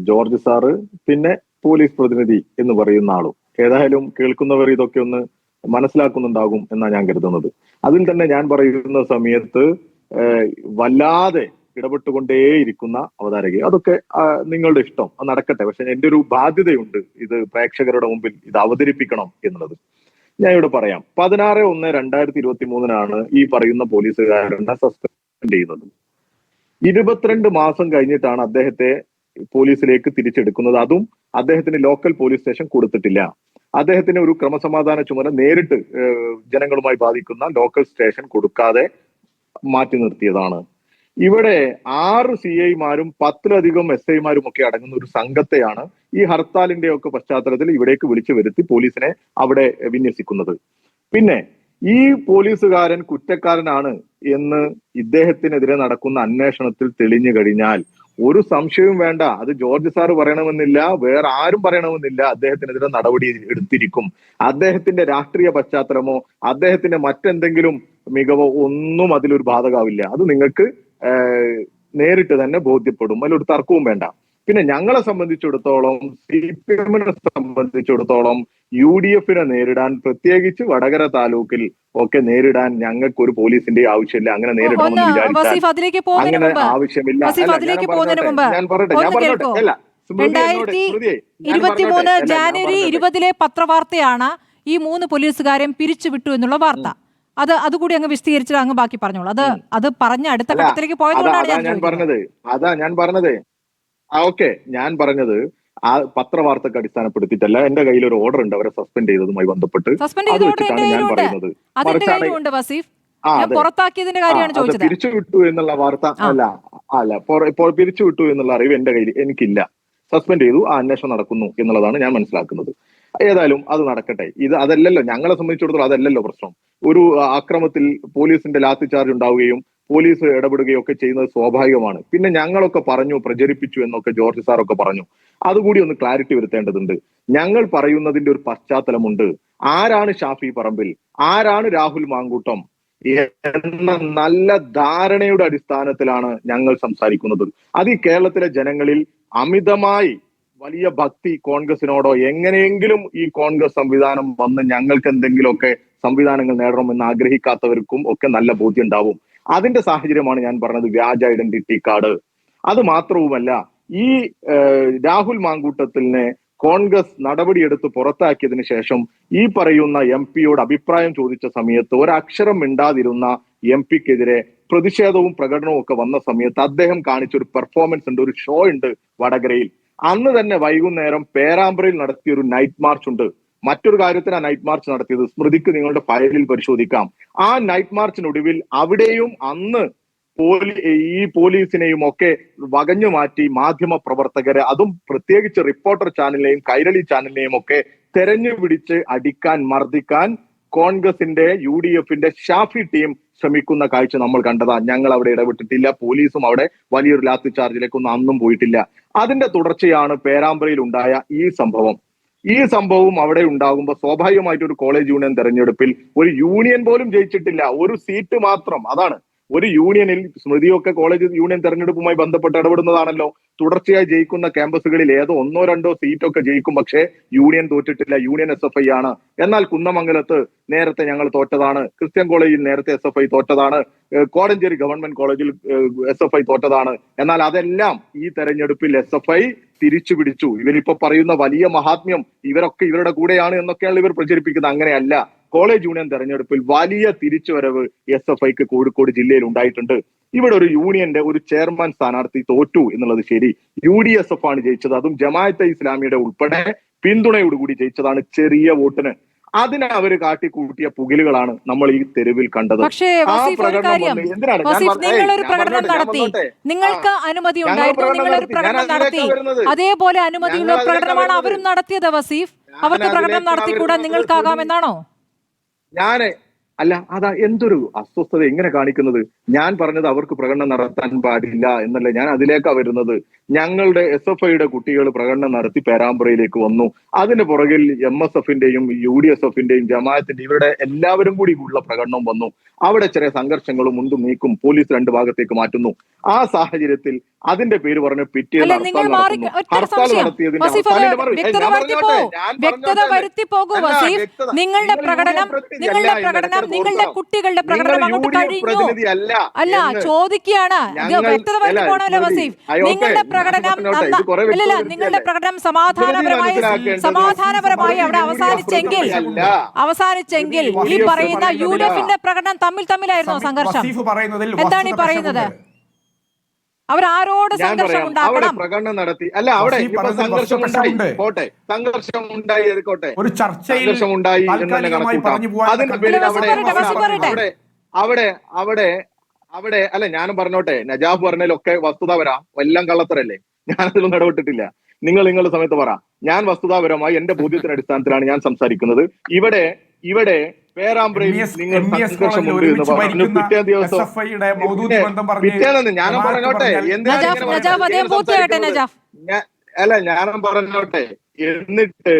ജോർജ് സാറ്, പിന്നെ പോലീസ് പ്രതിനിധി എന്ന് പറയുന്ന ആളും, ഏതായാലും കേൾക്കുന്നവർ ഇതൊക്കെ ഒന്ന് മനസ്സിലാക്കുന്നുണ്ടാകും എന്നാണ് ഞാൻ കരുതുന്നത്. അതിൽ തന്നെ ഞാൻ പറയുന്ന സമയത്ത് വല്ലാതെ ഇടപെട്ടുകൊണ്ടേയിരിക്കുന്ന അവതാരക, അതൊക്കെ നിങ്ങളുടെ ഇഷ്ടം, അത് നടക്കട്ടെ. പക്ഷെ എൻ്റെ ഒരു ബാധ്യതയുണ്ട്, ഇത് പ്രേക്ഷകരുടെ മുമ്പിൽ ഇത് അവതരിപ്പിക്കണം എന്നുള്ളത്. ഞാൻ ഇവിടെ പറയാം. 16/1/2023 ഈ പറയുന്ന പോലീസുകാരനെ സസ്പെൻഡ് ചെയ്യുന്നത്. 22 മാസം കഴിഞ്ഞിട്ടാണ് അദ്ദേഹത്തെ പോലീസിലേക്ക് തിരിച്ചെടുക്കുന്നത്. അതും അദ്ദേഹത്തിന് ലോക്കൽ പോലീസ് സ്റ്റേഷൻ കൊടുത്തിട്ടില്ല. അദ്ദേഹത്തിന് ഒരു ക്രമസമാധാന ചുമതല നേരിട്ട് ജനങ്ങളുമായി ബാധിക്കുന്ന ലോക്കൽ സ്റ്റേഷൻ കൊടുക്കാതെ മാറ്റി നിർത്തിയതാണ്. ഇവിടെ 6 CIമാരും 10-ലധികം SIമാരും ഒക്കെ അടങ്ങുന്ന ഒരു സംഘത്തെയാണ് ഈ ഹർത്താലിന്റെ ഒക്കെ പശ്ചാത്തലത്തിൽ ഇവിടേക്ക് വിളിച്ചു വരുത്തി പോലീസിനെ അവിടെ വിന്യസിക്കുന്നത്. പിന്നെ ഈ പോലീസുകാരൻ കുറ്റക്കാരനാണ് എന്ന് ഇദ്ദേഹത്തിനെതിരെ നടക്കുന്ന അന്വേഷണത്തിൽ തെളിഞ്ഞു കഴിഞ്ഞാൽ ഒരു സംശയവും വേണ്ട, അത് ജോർജ് സാറ് പറയണമെന്നില്ല, വേറെ ആരും പറയണമെന്നില്ല, അദ്ദേഹത്തിനെതിരെ നടപടി എടുത്തിരിക്കും. അദ്ദേഹത്തിന്റെ രാഷ്ട്രീയ പശ്ചാത്തലമോ അദ്ദേഹത്തിന്റെ മറ്റെന്തെങ്കിലും മികവോ ഒന്നും അതിലൊരു ബാധകാവില്ല. അത് നിങ്ങൾക്ക് നേരിട്ട് തന്നെ ബോധ്യപ്പെടും, അതിലൊരു തർക്കവും വേണ്ട. പിന്നെ ഞങ്ങളെ സംബന്ധിച്ചിടത്തോളം, CPM-നെ സംബന്ധിച്ചിടത്തോളം UDF നേരിടാൻ, പ്രത്യേകിച്ച് വടകര താലൂക്കിൽ ഒക്കെ നേരിടാൻ ഞങ്ങൾക്ക് ഒരു പോലീസിന്റെ ആവശ്യമില്ല. അങ്ങനെ നേരിടണമെന്ന് വസീഫ്, അതിലേക്ക് വിചാരിച്ചാൽ അങ്ങനെ പോകുന്നതിന് ആവശ്യമില്ല. വസീഫ്, അതിലേക്ക് പോകുന്നതിന് മുമ്പ് ഞാൻ പറയട്ടെ. അല്ല, 2023 ജാനുവരി 20 പത്രവാർത്തയാണ് ഈ 3 പോലീസുകാരെയും പിരിച്ചുവിട്ടു എന്നുള്ള വാർത്ത. അതുകൂടി അങ്ങ് വിശദീകരിച്ചിട്ട് അങ്ങ് ബാക്കി പറഞ്ഞോളൂ. അത് പറഞ്ഞ അടുത്ത ഘട്ടത്തിലേക്ക് പോയതുകൊണ്ടാണ് ഞാൻ പറഞ്ഞത്. ഓക്കെ, ഞാൻ പറഞ്ഞത് ആ പത്രവാർത്തക്ക് അടിസ്ഥാനപ്പെടുത്തിയിട്ടല്ല. എന്റെ കയ്യിൽ ഒരു ഓർഡർ ഉണ്ട് അവരെ സസ്പെൻഡ് ചെയ്തതുമായി ബന്ധപ്പെട്ട്. അത് വെച്ചിട്ടാണ് ഞാൻ പറയുന്നത്. പുറത്താക്കിയതിന്റെ കാര്യമാണ് ചോദിച്ചത്. പിരിച്ചുവിട്ടു എന്നുള്ള വാർത്ത ഇപ്പോൾ പിരിച്ചുവിട്ടു എന്നുള്ള അറിവ് എന്റെ കയ്യിൽ എനിക്കില്ല. സസ്പെൻഡ് ചെയ്തു, ആ അന്വേഷണം നടക്കുന്നു എന്നുള്ളതാണ് ഞാൻ മനസ്സിലാക്കുന്നത്. ഏതായാലും അത് നടക്കട്ടെ. അതല്ലല്ലോ ഞങ്ങളെ സംബന്ധിച്ചിടത്തോളം, അതല്ലല്ലോ പ്രശ്നം. ഒരു അക്രമത്തിൽ പോലീസിന്റെ ലാത്തി ചാർജ് ഉണ്ടാവുകയും പോലീസ് ഇടപെടുകയും ഒക്കെ ചെയ്യുന്നത് സ്വാഭാവികമാണ്. പിന്നെ ഞങ്ങളൊക്കെ പറഞ്ഞു, പ്രചരിപ്പിച്ചു എന്നൊക്കെ ജോർജ് സാറൊക്കെ പറഞ്ഞു. അതുകൂടി ഒന്ന് ക്ലാരിറ്റി വരുത്തേണ്ടതുണ്ട്. ഞങ്ങൾ പറയുന്നതിന്റെ ഒരു പശ്ചാത്തലമുണ്ട്. ആരാണ് ഷാഫി പറമ്പിൽ, ആരാണ് രാഹുൽ മാങ്കൂട്ടം എന്ന നല്ല ധാരണയുടെ അടിസ്ഥാനത്തിലാണ് ഞങ്ങൾ സംസാരിക്കുന്നത്. അത് ഈ കേരളത്തിലെ ജനങ്ങളിൽ അമിതമായി വലിയ ഭക്തി കോൺഗ്രസിനോടോ, എങ്ങനെയെങ്കിലും ഈ കോൺഗ്രസ് സംവിധാനം വന്ന് ഞങ്ങൾക്ക് എന്തെങ്കിലുമൊക്കെ സംവിധാനങ്ങൾ നേടണമെന്ന് ആഗ്രഹിക്കാത്തവർക്കും ഒക്കെ നല്ല ബോധ്യം ഉണ്ടാവും. അതിന്റെ സാഹചര്യമാണ് ഞാൻ പറഞ്ഞത് വ്യാജ ഐഡന്റിറ്റി കാർഡ്. അത് മാത്രവുമല്ല, ഈ രാഹുൽ മാങ്കൂട്ടത്തിനെ കോൺഗ്രസ് നടപടിയെടുത്ത് പുറത്താക്കിയതിനു ശേഷം ഈ പറയുന്ന MP-യോട് അഭിപ്രായം ചോദിച്ച സമയത്ത് ഒരക്ഷരം മിണ്ടാതിരുന്ന MP-ക്കെതിരെ പ്രതിഷേധവും പ്രകടനവും ഒക്കെ വന്ന സമയത്ത് അദ്ദേഹം കാണിച്ചൊരു പെർഫോമൻസ് ഉണ്ട്, ഒരു ഷോ ഉണ്ട് വടകരയിൽ. അന്ന് തന്നെ വൈകുന്നേരം പേരാമ്പ്രയിൽ നടത്തിയൊരു നൈറ്റ് മാർച്ച് ഉണ്ട്. മറ്റൊരു കാര്യത്തിന് ആ നൈറ്റ് മാർച്ച് നടത്തിയത് സ്മൃതിക്ക് നിങ്ങളുടെ ഫയലിൽ പരിശോധിക്കാം. ആ നൈറ്റ് മാർച്ചിനൊടുവിൽ അവിടെയും അന്ന് ഈ പോലീസിനെയും ഒക്കെ വകഞ്ഞു മാറ്റി മാധ്യമ പ്രവർത്തകരെ, അതും പ്രത്യേകിച്ച് റിപ്പോർട്ടർ ചാനലിനെയും കൈരളി ചാനലിനെയും ഒക്കെ തെരഞ്ഞു പിടിച്ച് അടിക്കാൻ, മർദ്ദിക്കാൻ കോൺഗ്രസിന്റെ UDF-ന്റെ ഷാഫി ടീം ശ്രമിക്കുന്ന കാഴ്ച നമ്മൾ കണ്ടതാ. ഞങ്ങൾ അവിടെ ഇടപെട്ടിട്ടില്ല. പോലീസും അവിടെ വലിയൊരു ലാത്തി ചാർജിലേക്കൊന്നും അന്നും പോയിട്ടില്ല. അതിന്റെ തുടർച്ചയാണ് പേരാമ്പ്രയിൽ ഉണ്ടായ ഈ സംഭവം. ഈ സംഭവം അവിടെ ഉണ്ടാകുമ്പോൾ സ്വാഭാവികമായിട്ട് ഒരു കോളേജ് യൂണിയൻ തെരഞ്ഞെടുപ്പിൽ ഒരു യൂണിയൻ പോലും ജയിച്ചിട്ടില്ല, ഒരു സീറ്റ് മാത്രം. അതാണ് ഒരു യൂണിയനിൽ, സ്മൃതിയൊക്കെ കോളേജ് യൂണിയൻ തെരഞ്ഞെടുപ്പുമായി ബന്ധപ്പെട്ട് ഇടപെടുന്നതാണല്ലോ. തുടർച്ചയായി ജയിക്കുന്ന ക്യാമ്പസുകളിൽ ഏതോ 1-2 സീറ്റൊക്കെ ജയിക്കും, പക്ഷേ യൂണിയൻ തോറ്റിട്ടില്ല. യൂണിയൻ SFI ആണ്. എന്നാൽ കുന്നമംഗലത്ത് നേരത്തെ ഞങ്ങൾ തോറ്റതാണ്, ക്രിസ്ത്യൻ കോളേജിൽ നേരത്തെ SFI തോറ്റതാണ്, കോടഞ്ചേരി ഗവൺമെന്റ് കോളേജിൽ SFI തോറ്റതാണ്. എന്നാൽ അതെല്ലാം ഈ തെരഞ്ഞെടുപ്പിൽ SFI തിരിച്ചു പിടിച്ചു. ഇവരിപ്പോ പറയുന്ന വലിയ മഹാത്മ്യം, ഇവരൊക്കെ ഇവരുടെ കൂടെയാണ് എന്നൊക്കെയാണ് ഇവർ പ്രചരിപ്പിക്കുന്നത്. അങ്ങനെയല്ല. കോളേജ് യൂണിയൻ തെരഞ്ഞെടുപ്പിൽ വലിയ തിരിച്ചുവരവ് SFIക്ക് കോഴിക്കോട് ജില്ലയിൽ ഉണ്ടായിട്ടുണ്ട്. ഇവിടെ ഒരു യൂണിയന്റെ ഒരു ചെയർമാൻ സ്ഥാനാർത്ഥി തോറ്റു എന്നുള്ളത് ശരി, UDSF ആണ് ജയിച്ചത്. അതും ജമാഅത്തെ ഇസ്ലാമിയുടെ ഉൾപ്പെടെ പിന്തുണയോടുകൂടി ജയിച്ചതാണ്, ചെറിയ വോട്ടിന്. അതിനെ അവര് കാട്ടിക്കൂട്ടിയ പുകിലുകളാണ് നമ്മൾ ഈ തെരുവിൽ കണ്ടത്. പക്ഷേ നിങ്ങളൊരു പ്രകടനം നടത്തി, നിങ്ങൾക്ക് അനുമതി ഉണ്ടായിരുന്നു, നിങ്ങളൊരു പ്രകടനം നടത്തി. അതേപോലെ അനുമതിയുള്ള പ്രകടനമാണ് അവരും നടത്തിയത്. വസീഫ്, അവർക്ക് പ്രകടനം നടത്തിക്കൂടാ, നിങ്ങൾക്കാകാമെന്നാണോ? അതാ എന്തൊരു അസ്വസ്ഥത എങ്ങനെ കാണിക്കുന്നത്. ഞാൻ പറഞ്ഞത് അവർക്ക് പ്രകടനം നടത്താൻ പാടില്ല എന്നല്ല, ഞാൻ അതിലേക്കാ വരുന്നത്. ഞങ്ങളുടെ SFIയുടെ കുട്ടികൾ പ്രകടനം നടത്തി പേരാമ്പ്രയിലേക്ക് വന്നു. അതിന് പുറകിൽ MSF-ന്റെയും UDSF-ന്റെയും ജമാഅത്തിന്റെയും ഇവരുടെ എല്ലാവരും കൂടി ഉള്ള പ്രകടനം വന്നു. അവിടെ ചെറിയ സംഘർഷങ്ങളും മുണ്ടും നീക്കും, പോലീസ് 2 ഭാഗത്തേക്ക് മാറ്റുന്നു. ആ സാഹചര്യത്തിൽ അതിന്റെ പേര് പറഞ്ഞ് പിറ്റേന്ന് ഹർത്താൽ നടത്തിയതിന്റെ നിങ്ങളുടെ പ്രകടനം, നിങ്ങളുടെ കുട്ടികളുടെ പ്രകടനം അങ്ങോട്ട് കഴിഞ്ഞു. അല്ല, ചോദിക്കുകയാണ്, വ്യക്തത വരുത്തി പോണല്ലോ വസീഫ്. നിങ്ങളുടെ പ്രകടനം, നിങ്ങളുടെ പ്രകടനം സമാധാനപരമായി അവിടെ അവസാനിച്ചെങ്കിൽ ഈ പറയുന്ന UDF-ന്റെ പ്രകടനം തമ്മിലായിരുന്നു സംഘർഷം. എന്താണ് ഈ പറയുന്നത്? അവരാരോട് സംഘർഷം ഉണ്ടാക്കണം? പ്രകടനം നടത്തി അല്ല, അവിടെ സംഘർഷം ഉണ്ടായി, സംഘർഷം ഉണ്ടായിരിക്കോട്ടെ, ഒരു ചർച്ചയിൽ ഉണ്ടായി എന്ന് തന്നെ കണക്കൂട്ടാം. അതിന്റെ പേരിൽ അവിടെ അല്ല, ഞാനും പറഞ്ഞോട്ടെ, നജാഫ് പറഞ്ഞതിലൊക്കെ വസ്തുതാപര, എല്ലാം കള്ളത്തരല്ലേ, ഞാനതിലൊന്നും ഇടപെട്ടിട്ടില്ല. നിങ്ങളുടെ സമയത്ത് പറ. ഞാൻ വസ്തുതാപരമായി എന്റെ ബോധ്യത്തിന്റെ അടിസ്ഥാനത്തിലാണ് ഞാൻ സംസാരിക്കുന്നത്. ഇവിടെ പേരാമ്പ്രയിൽ നിങ്ങൾ സംഘർഷമുണ്ട് എന്ന് പറഞ്ഞു. പിറ്റേ ദിവസം പിറ്റേന്ന് ഞാനും പറഞ്ഞോട്ടെ, ഞാനും പറഞ്ഞോട്ടെ, എന്നിട്ട്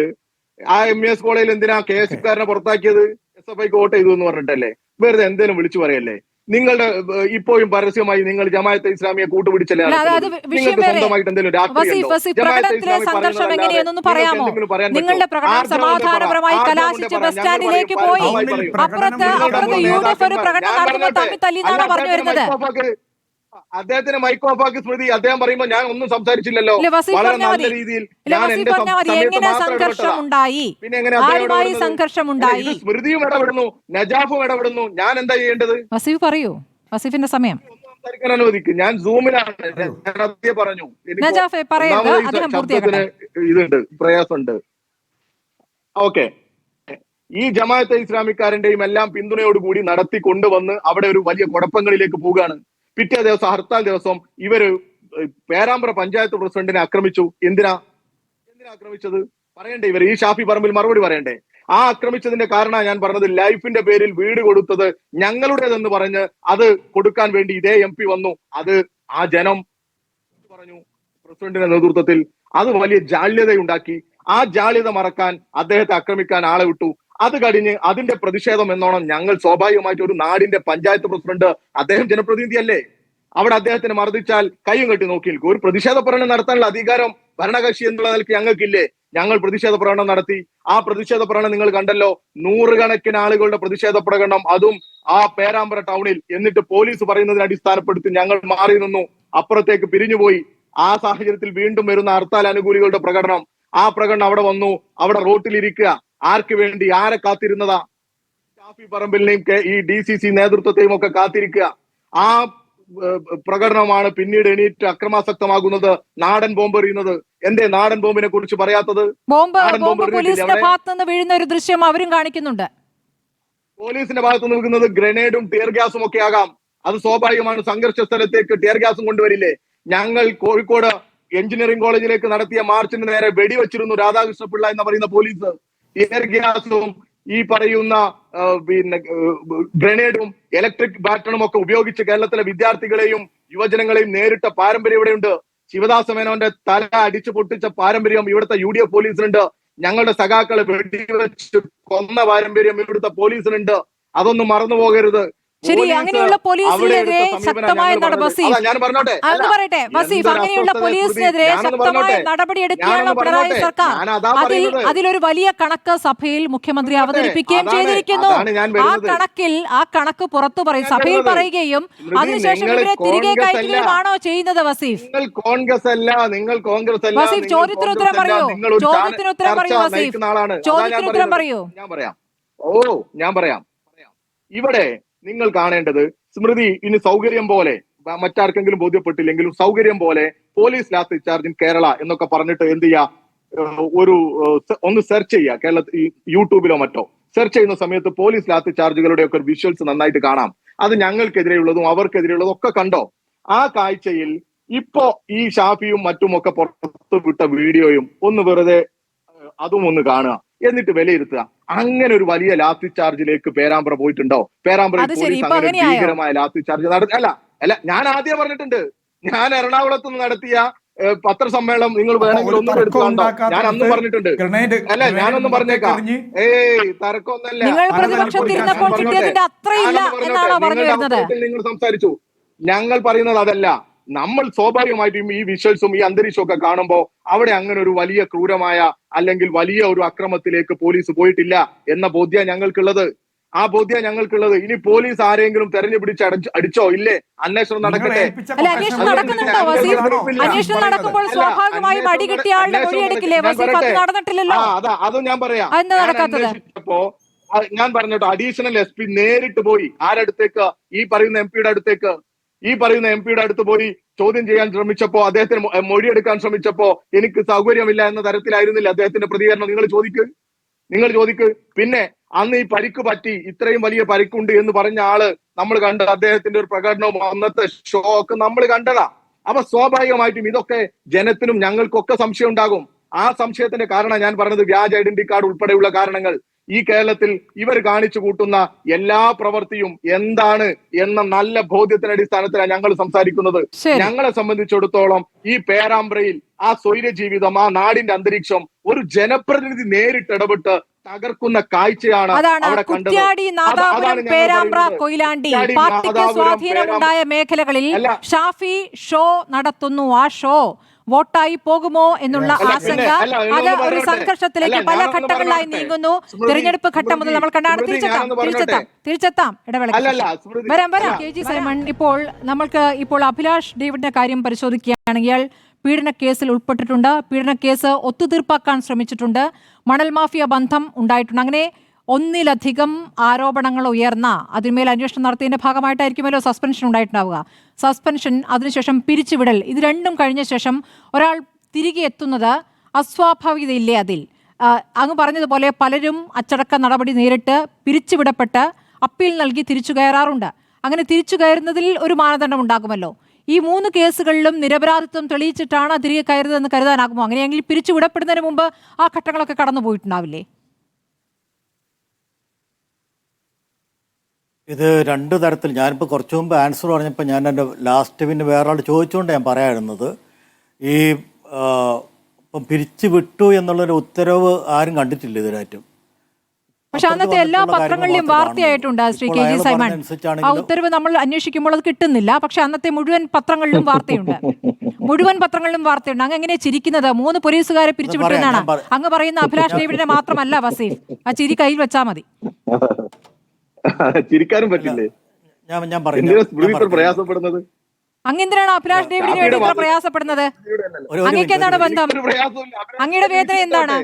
ആ MES കോളേജിൽ എന്തിനാ KSക്കാരനെ പുറത്താക്കിയത്? SFIക്ക് വോട്ട് ചെയ്തു എന്ന് പറഞ്ഞിട്ടല്ലേ? വെറുതെ എന്തേലും വിളിച്ചു പറയല്ലേ? നിങ്ങളുടെ ഇപ്പോഴും പരസ്യമായി നിങ്ങൾ ജമാഅത്തെ ഇസ്ലാമിയെ കൂട്ടുപിടിച്ചല്ലേ നിങ്ങൾക്ക് സ്വന്തമായിട്ട് എന്തെങ്കിലും പ്രകടനത്തിലെ സംഘർഷം എങ്ങനെയെന്നൊന്ന് പറയാമോ? നിങ്ങളുടെ പ്രകടനം സമാധാനപരമായി കലാശിച്ച് ബസ് സ്റ്റാൻഡിലേക്ക് പോയി. അപ്പുറത്ത് UDF ഒരു പ്രകടനം നടത്തുമ്പോൾ തമ്മിൽ തല്ലിന്നാണ് പറഞ്ഞു വരുന്നത്. അദ്ദേഹത്തിന് മൈക്ക് ഓഫാക്കി സ്മൃതി, അദ്ദേഹം പറയുമ്പോ ഞാൻ ഒന്നും സംസാരിച്ചില്ലല്ലോ. വളരെ നല്ല രീതിയിൽ എങ്ങനെ സംഘർഷമുണ്ടായി, ആരുമായി സംഘർഷമുണ്ടായി? സ്മൃതിയും ഇടപെടുന്നു, നജാഫും ഇടപെടുന്നു. ഞാൻ എന്താ ചെയ്യേണ്ടത്? വസീഫ് പറയൂ, വസീഫിന്റെ സമയം. സംസാരിക്കാൻ അനുവദിക്കും. ഞാൻ സൂമിലാണ്, ഞാൻ പറഞ്ഞു. ഇതുണ്ട്, പ്രയാസമുണ്ട്. ഓക്കെ, ഈ ജമാഅത്തെ ഇസ്ലാമിക്കാരന്റെയും എല്ലാം പിന്തുണയോടുകൂടി നടത്തി കൊണ്ടുവന്ന് അവിടെ ഒരു വലിയ കുഴപ്പങ്ങളിലേക്ക് പോവുകയാണ്. പിറ്റേ ദിവസം ഹർത്താൽ ദിവസം ഇവര് പേരാമ്പ്ര പഞ്ചായത്ത് പ്രസിഡന്റിനെ ആക്രമിച്ചു. എന്തിനാ ആക്രമിച്ചത് പറയണ്ടേ? ഇവർ ഈ ഷാഫി പറമ്പിൽ മറുപടി പറയണ്ടേ? ആ ആക്രമിച്ചതിന്റെ കാരണം ഞാൻ പറഞ്ഞത്, ലൈഫിന്റെ പേരിൽ വീട് കൊടുത്തത് ഞങ്ങളുടേതെന്ന് പറഞ്ഞ് അത് കൊടുക്കാൻ വേണ്ടി ഇതേ MP വന്നു. അത് ആ ജനം പറഞ്ഞു പ്രസിഡന്റിന്റെ നേതൃത്വത്തിൽ അത് വലിയ ജാള്യതയുണ്ടാക്കി. ആ ജാള്യത മറക്കാൻ അദ്ദേഹത്തെ ആക്രമിക്കാൻ ആളെ വിട്ടു. അത് കഴിഞ്ഞ് അതിന്റെ പ്രതിഷേധം എന്നോണം ഞങ്ങൾ സ്വാഭാവികമായിട്ട് ഒരു നാടിന്റെ പഞ്ചായത്ത് പ്രസിഡന്റ്, അദ്ദേഹം ജനപ്രതിനിധിയല്ലേ, അവിടെ അദ്ദേഹത്തിന് മർദ്ദിച്ചാൽ കയ്യും കെട്ടി നോക്കി നിൽക്കും. ഒരു പ്രതിഷേധ പ്രകടനം നടത്താനുള്ള അധികാരം ഭരണകക്ഷി എന്നുള്ള നിലയ്ക്ക് ഞങ്ങൾക്കില്ലേ? ഞങ്ങൾ പ്രതിഷേധ പ്രകടനം നടത്തി. ആ പ്രതിഷേധ പ്രകടനം നിങ്ങൾ കണ്ടല്ലോ, നൂറുകണക്കിന് ആളുകളുടെ പ്രതിഷേധ പ്രകടനം, അതും ആ പേരാമ്പ്ര ടൗണിൽ. എന്നിട്ട് പോലീസ് പറയുന്നതിനെ അടിസ്ഥാനപ്പെടുത്തി ഞങ്ങൾ മാറി നിന്നു, അപ്പുറത്തേക്ക് പിരിഞ്ഞുപോയി. ആ സാഹചര്യത്തിൽ വീണ്ടും വരുന്ന ഹർത്താൽ അനുകൂലികളുടെ പ്രകടനം, ആ പ്രകടനം അവിടെ വന്നു, അവിടെ റോട്ടിലിരിക്കുക. ആർക്ക് വേണ്ടി, ആരെ കാത്തിരുന്നതാ? ഷാഫി പറമ്പിലിനെയും ഈ DCC നേതൃത്വത്തെയും ഒക്കെ കാത്തിരിക്കുക. ആ പ്രകടനമാണ് പിന്നീട് എണീറ്റ് അക്രമാസക്തമാകുന്നത്, നാടൻ ബോംബ് എറിയുന്നത്. എന്തേ നാടൻ ബോംബിനെ കുറിച്ച് പറയാത്തത്? പോലീസിന്റെ ഭാഗത്ത് നിന്ന് വീഴുന്ന ഒരു ദൃശ്യം അവരും കാണിക്കുന്നുണ്ട്. പോലീസിന്റെ ഭാഗത്ത് നിന്ന് വീഴുന്നത് ഗ്രനേഡും ടിയർ ഗ്യാസും ഒക്കെ ആകാം. അത് സ്വാഭാവികമാണ്. സംഘർഷ സ്ഥലത്തേക്ക് ടിയർ ഗ്യാസും കൊണ്ടുവരില്ലേ? ഞങ്ങൾ കോഴിക്കോട് എഞ്ചിനീയറിംഗ് കോളേജിലേക്ക് നടത്തിയ മാർച്ചിന് നേരെ വെടിവെച്ചിരുന്നു രാധാകൃഷ്ണപിള്ള എന്ന് പറയുന്ന പോലീസ്. ടിയർ ഗ്യാസും ഈ പറയുന്ന ഗ്രനേഡും ഇലക്ട്രിക് ബാറ്റണും ഒക്കെ ഉപയോഗിച്ച് കേരളത്തിലെ വിദ്യാർത്ഥികളെയും യുവജനങ്ങളെയും നേരിട്ട പാരമ്പര്യം ഇവിടെയുണ്ട്. ശിവദാസ മേനോന്റെ തല അടിച്ചു പൊട്ടിച്ച പാരമ്പര്യം ഇവിടുത്തെ UDF പോലീസിനുണ്ട്. ഞങ്ങളുടെ സഖാക്കളെ വെടിവെച്ച് കൊന്ന പാരമ്പര്യം ഇവിടുത്തെ പോലീസിനുണ്ട്. അതൊന്നും മറന്നു പോകരുത്. ശരി, അങ്ങനെയുള്ള പോലീസിനെതിരെ ശക്തമായ അങ്ങനെയുള്ള പോലീസിനെതിരെ ശക്തമായ നടപടിയെടുക്കുകയാണ് പിണറായി സർക്കാർ. അതിലൊരു വലിയ കണക്ക് സഭയിൽ മുഖ്യമന്ത്രി അവതരിപ്പിക്കുകയും ചെയ്തിരിക്കുന്നു. ആ കണക്ക് പുറത്തു പറയും, സഭയിൽ പറയുകയും അതിനുശേഷം ഇവരെ തിരികെ കയറ്റുകയുമാണോ ചെയ്യുന്നത്? വസീഫ്, വസീഫ് ചോദ്യത്തിന് ഉത്തരം പറയൂ. വസീഫ് ചോദ്യത്തിന് ഉത്തരം പറയൂ. ഞാൻ പറയാം. ഇവിടെ നിങ്ങൾ കാണേണ്ടത്, സ്മൃതി ഇനി സൗകര്യം പോലെ, മറ്റാർക്കെങ്കിലും ബോധ്യപ്പെട്ടില്ലെങ്കിലും സൗകര്യം പോലെ police lathi charge in Kerala എന്നൊക്കെ പറഞ്ഞിട്ട് എന്ത് ചെയ്യാ, ഒന്ന് സെർച്ച് ചെയ്യുക. കേരളത്തിൽ യൂട്യൂബിലോ മറ്റോ സെർച്ച് ചെയ്യുന്ന സമയത്ത് പോലീസ് ലാത്തി ചാർജുകളുടെ ഒക്കെ വിഷ്വൽസ് നന്നായിട്ട് കാണാം. അത് ഞങ്ങൾക്കെതിരെയുള്ളതും അവർക്കെതിരെയുള്ളതും ഒക്കെ കണ്ടോ? ആ കാഴ്ചയിൽ ഇപ്പോ ഈ ഷാഫിയും മറ്റുമൊക്കെ പുറത്തു വിട്ട വീഡിയോയും ഒന്ന് വെറുതെ അതും ഒന്ന് കാണുക, എന്നിട്ട് വിലയിരുത്തുക. അങ്ങനെ ഒരു വലിയ ലാത്തി ചാർജിലേക്ക് പേരാമ്പ്ര പോയിട്ടുണ്ടോ? പേരാമ്പ്രയിൽ ഭീകരമായ ലാത്തി ചാർജ് അല്ല, ഞാൻ ആദ്യം പറഞ്ഞിട്ടുണ്ട്. ഞാൻ എറണാകുളത്ത് നിന്ന് നടത്തിയ പത്രസമ്മേളനം നിങ്ങൾ വേണമെങ്കിൽ ഒന്നും എടുത്തുകൊണ്ടോ, ഞാൻ അന്ന് പറഞ്ഞിട്ടുണ്ട്. അല്ല, ഞാനൊന്നും പറഞ്ഞേക്കാം. തർക്കമൊന്നല്ല, നിങ്ങൾ സംസാരിച്ചു. ഞങ്ങൾ പറയുന്നത് അതല്ല. നമ്മൾ സ്വാഭാവികമായിട്ടും ഈ വിഷ്വൽസും ഈ അന്തരീക്ഷവും ഒക്കെ കാണുമ്പോൾ അവിടെ അങ്ങനെ ഒരു വലിയ ക്രൂരമായ അല്ലെങ്കിൽ വലിയ ഒരു അക്രമത്തിലേക്ക് പോലീസ് പോയിട്ടില്ല എന്ന ബോധ്യ ഞങ്ങൾക്കുള്ളത്. ആ ബോധ്യ ഞങ്ങൾക്കുള്ളത്. ഇനി പോലീസ് ആരെങ്കിലും തെരഞ്ഞു പിടിച്ച് അടിച്ചോ ഇല്ലേ? അന്വേഷണം നടക്കട്ടെ. അതും ഞാൻ പറയാം. അന്വേഷിച്ചപ്പോ ഞാൻ പറഞ്ഞിട്ടോ, അഡീഷണൽ SP നേരിട്ട് പോയി ആരടുത്തേക്ക്? ഈ പറയുന്ന MP യുടെ അടുത്ത് പോയി ചോദ്യം ചെയ്യാൻ ശ്രമിച്ചപ്പോ, അദ്ദേഹത്തിന് മൊഴിയെടുക്കാൻ ശ്രമിച്ചപ്പോ എനിക്ക് സൗകര്യമില്ല എന്ന തരത്തിലായിരുന്നില്ല അദ്ദേഹത്തിന്റെ പ്രതികരണം. നിങ്ങൾ ചോദിക്ക്. പിന്നെ അന്ന് ഈ പരിക്ക് പറ്റി, ഇത്രയും വലിയ പരിക്കുണ്ട് എന്ന് പറഞ്ഞ ആള് നമ്മൾ കണ്ട അദ്ദേഹത്തിന്റെ ഒരു പ്രകടനവും അന്നത്തെ ഷോ ഒക്കെ നമ്മൾ കണ്ടതാ. അപ്പൊ സ്വാഭാവികമായിട്ടും ഇതൊക്കെ ജനത്തിനും ഞങ്ങൾക്കൊക്കെ സംശയം ഉണ്ടാകും. ആ സംശയത്തിന്റെ കാരണം ഞാൻ പറഞ്ഞത് വ്യാജ ഐഡന്റിറ്റി കാർഡ് ഉൾപ്പെടെയുള്ള കാരണങ്ങൾ. ഈ കേരളത്തിൽ ഇവർ കാണിച്ചു കൂട്ടുന്ന എല്ലാ പ്രവൃത്തിയും എന്താണ് എന്ന നല്ല ബോധ്യത്തിന്റെ അടിസ്ഥാനത്തിലാണ് ഞങ്ങൾ സംസാരിക്കുന്നത്. ഞങ്ങളെ സംബന്ധിച്ചിടത്തോളം ഈ പേരാമ്പ്രയിൽ ആ സ്വൈര ജീവിതം, ആ നാടിന്റെ അന്തരീക്ഷം ഒരു ജനപ്രതിനിധി നേരിട്ട് ഇടപെട്ട് തകർക്കുന്ന കാഴ്ചയാണ് അതാണ് അവിടെ കണ്ടത്. കുറ്റ്യാടി, നാദാപുരം, അതാണ് ഞങ്ങൾ പേരാമ്പ്ര, പറയുന്നത്. കൊയിലാണ്ടി കുറ്റ്യാടി, പാർട്ടിക്ക് നാദാപുരം, സ്വാധീനമുണ്ടായ മേഖലകളിൽ അല്ല. ഷാഫി ഷോ നടത്തുന്നു. ആ ഷോ വോട്ടായി പോകുമോ എന്നുള്ള ആശങ്ക അത് ഒരു സംഘർഷത്തിലേക്ക് പല ഘട്ടങ്ങളിലായി നീങ്ങുന്നു. തിരഞ്ഞെടുപ്പ് ഘട്ടം മുതൽ നമ്മൾ കണ്ടാണ്. തിരിച്ചെത്താം ഇടവേള വരാം. കെ ജി സൈമൺ, ഇപ്പോൾ അഭിലാഷ് ഡേവിഡിന്റെ കാര്യം പരിശോധിക്കുകയാണെങ്കിൽ ഇയാൾ പീഡന കേസിൽ ഉൾപ്പെട്ടിട്ടുണ്ട്. പീഡന കേസ് ഒത്തുതീർപ്പാക്കാൻ ശ്രമിച്ചിട്ടുണ്ട്. മണൽ മാഫിയ ബന്ധം ഉണ്ടായിട്ടുണ്ട്. അങ്ങനെ ഒന്നിലധികം ആരോപണങ്ങൾ ഉയർന്ന അതിന്മേൽ അന്വേഷണം നടത്തിയതിന്റെ ഭാഗമായിട്ടായിരിക്കുമല്ലോ സസ്പെൻഷൻ ഉണ്ടായിട്ടുണ്ടാവുക. സസ്പെൻഷൻ, അതിനുശേഷം പിരിച്ചുവിടൽ, ഇത് രണ്ടും കഴിഞ്ഞ ശേഷം ഒരാൾ തിരികെ എത്തുന്നത് അസ്വാഭാവികതയില്ലേ അതിൽ? അങ്ങ് പറഞ്ഞതുപോലെ പലരും അച്ചടക്ക നടപടി നേരിട്ട് പിരിച്ചുവിടപ്പെട്ട് അപ്പീൽ നൽകി തിരിച്ചു കയറാറുണ്ട്. അങ്ങനെ തിരിച്ചു കയറുന്നതിൽ ഒരു മാനദണ്ഡം ഉണ്ടാകുമല്ലോ. ഈ 3 കേസുകളിലും നിരപരാധിത്വം തെളിയിച്ചിട്ടാണ് തിരികെ കയറുന്നതെന്ന് കരുതാനാകുമോ? അങ്ങനെയെങ്കിൽ പിരിച്ചുവിടപ്പെടുന്നതിന് മുമ്പ് ആ ഘട്ടങ്ങളൊക്കെ കടന്നു പോയിട്ടുണ്ടാവില്ലേ? ഇത് 2 തരത്തിൽ. ഞാനിപ്പോൾ കുറച്ച് മുമ്പ് ആൻസർ പറഞ്ഞപ്പോൾ ഞാൻ എൻ്റെ ലാസ്റ്റ് പിന്നെ വേറെ ആൾ ചോദിച്ചുകൊണ്ട് ഞാൻ പറയാറുന്നത്, ഈ ഇപ്പം പിരിച്ചു വിട്ടു എന്നുള്ളൊരു ഉത്തരവ് ആരും കണ്ടിട്ടില്ല ഇതിനായിട്ടും. പക്ഷെ അന്നത്തെ എല്ലാ പത്രങ്ങളിലും വാർത്തയായിട്ടുണ്ട് ശ്രീ കെ ജി സൈമൺ. ആ ഉത്തരവ് നമ്മൾ അന്വേഷിക്കുമ്പോൾ അത് കിട്ടുന്നില്ല. പക്ഷെ അന്നത്തെ മുഴുവൻ പത്രങ്ങളിലും വാർത്തയുണ്ട്. അങ്ങ് എങ്ങനെയാ ചിരിക്കുന്നത്? 3 പോലീസുകാരെ പിരിച്ചുവിട്ടെന്നാണ് അങ്ങ് പറയുന്ന. അഭിലാഷ് ഡേവിഡിനെ മാത്രമല്ല വസീഫ്. ആ ചിരി കയ്യിൽ വെച്ചാൽ മതി. ചിരിക്കാനും പറ്റില്ലേ? ഞാൻ പറയുന്നത് പ്രയാസപ്പെടുന്നത് അങ്ങെന്തിനാണ് അഭിലാഷ് ഡേവിഡിന് വേണ്ടി ഇത്ര പ്രയാസപ്പെടുന്നത്? അങ്ങേക്ക് എന്താണ് ബന്ധം? അങ്ങയുടെ വേദന എന്താണ്?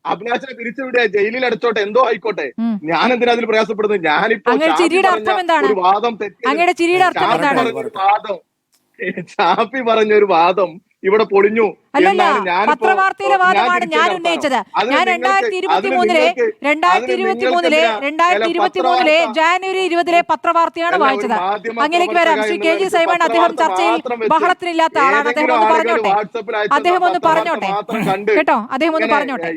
അഭിലാഷിനെ പിരിച്ചുവിടുക, ജയിലിൽ അടച്ചോട്ടെ, എന്തോ ആയിക്കോട്ടെ. ഞാൻ എന്തിനാ അതിൽ പ്രയാസപ്പെടുന്നത്? ഞാനിപ്പോ അങ്ങയുടെ ചിരിയുടെ അർത്ഥം എന്താണ്? അങ്ങയുടെ ചിരിയുടെ അർത്ഥം എന്താണ്? ഷാഫി പറഞ്ഞൊരു വാദം ഇവിടെ പൊളിഞ്ഞു. അല്ലല്ല, പത്രവാർത്തയിലെ വാദമാണ് ഞാൻ ഉന്നയിച്ചത്. ഞാൻ 2023 ജാനുവരി 20 പത്രവാർത്തയാണ് വായിച്ചത്. അങ്ങനെയൊക്കെ വരാം. ശ്രീ കെ ജി സൈമൺ, അദ്ദേഹം ചർച്ചയിൽ ബഹളത്തിനില്ലാത്ത ആളാണ്. അദ്ദേഹം ഒന്ന് പറഞ്ഞോട്ടെ കേട്ടോ. അദ്ദേഹം ഒന്ന് പറഞ്ഞോട്ടെ.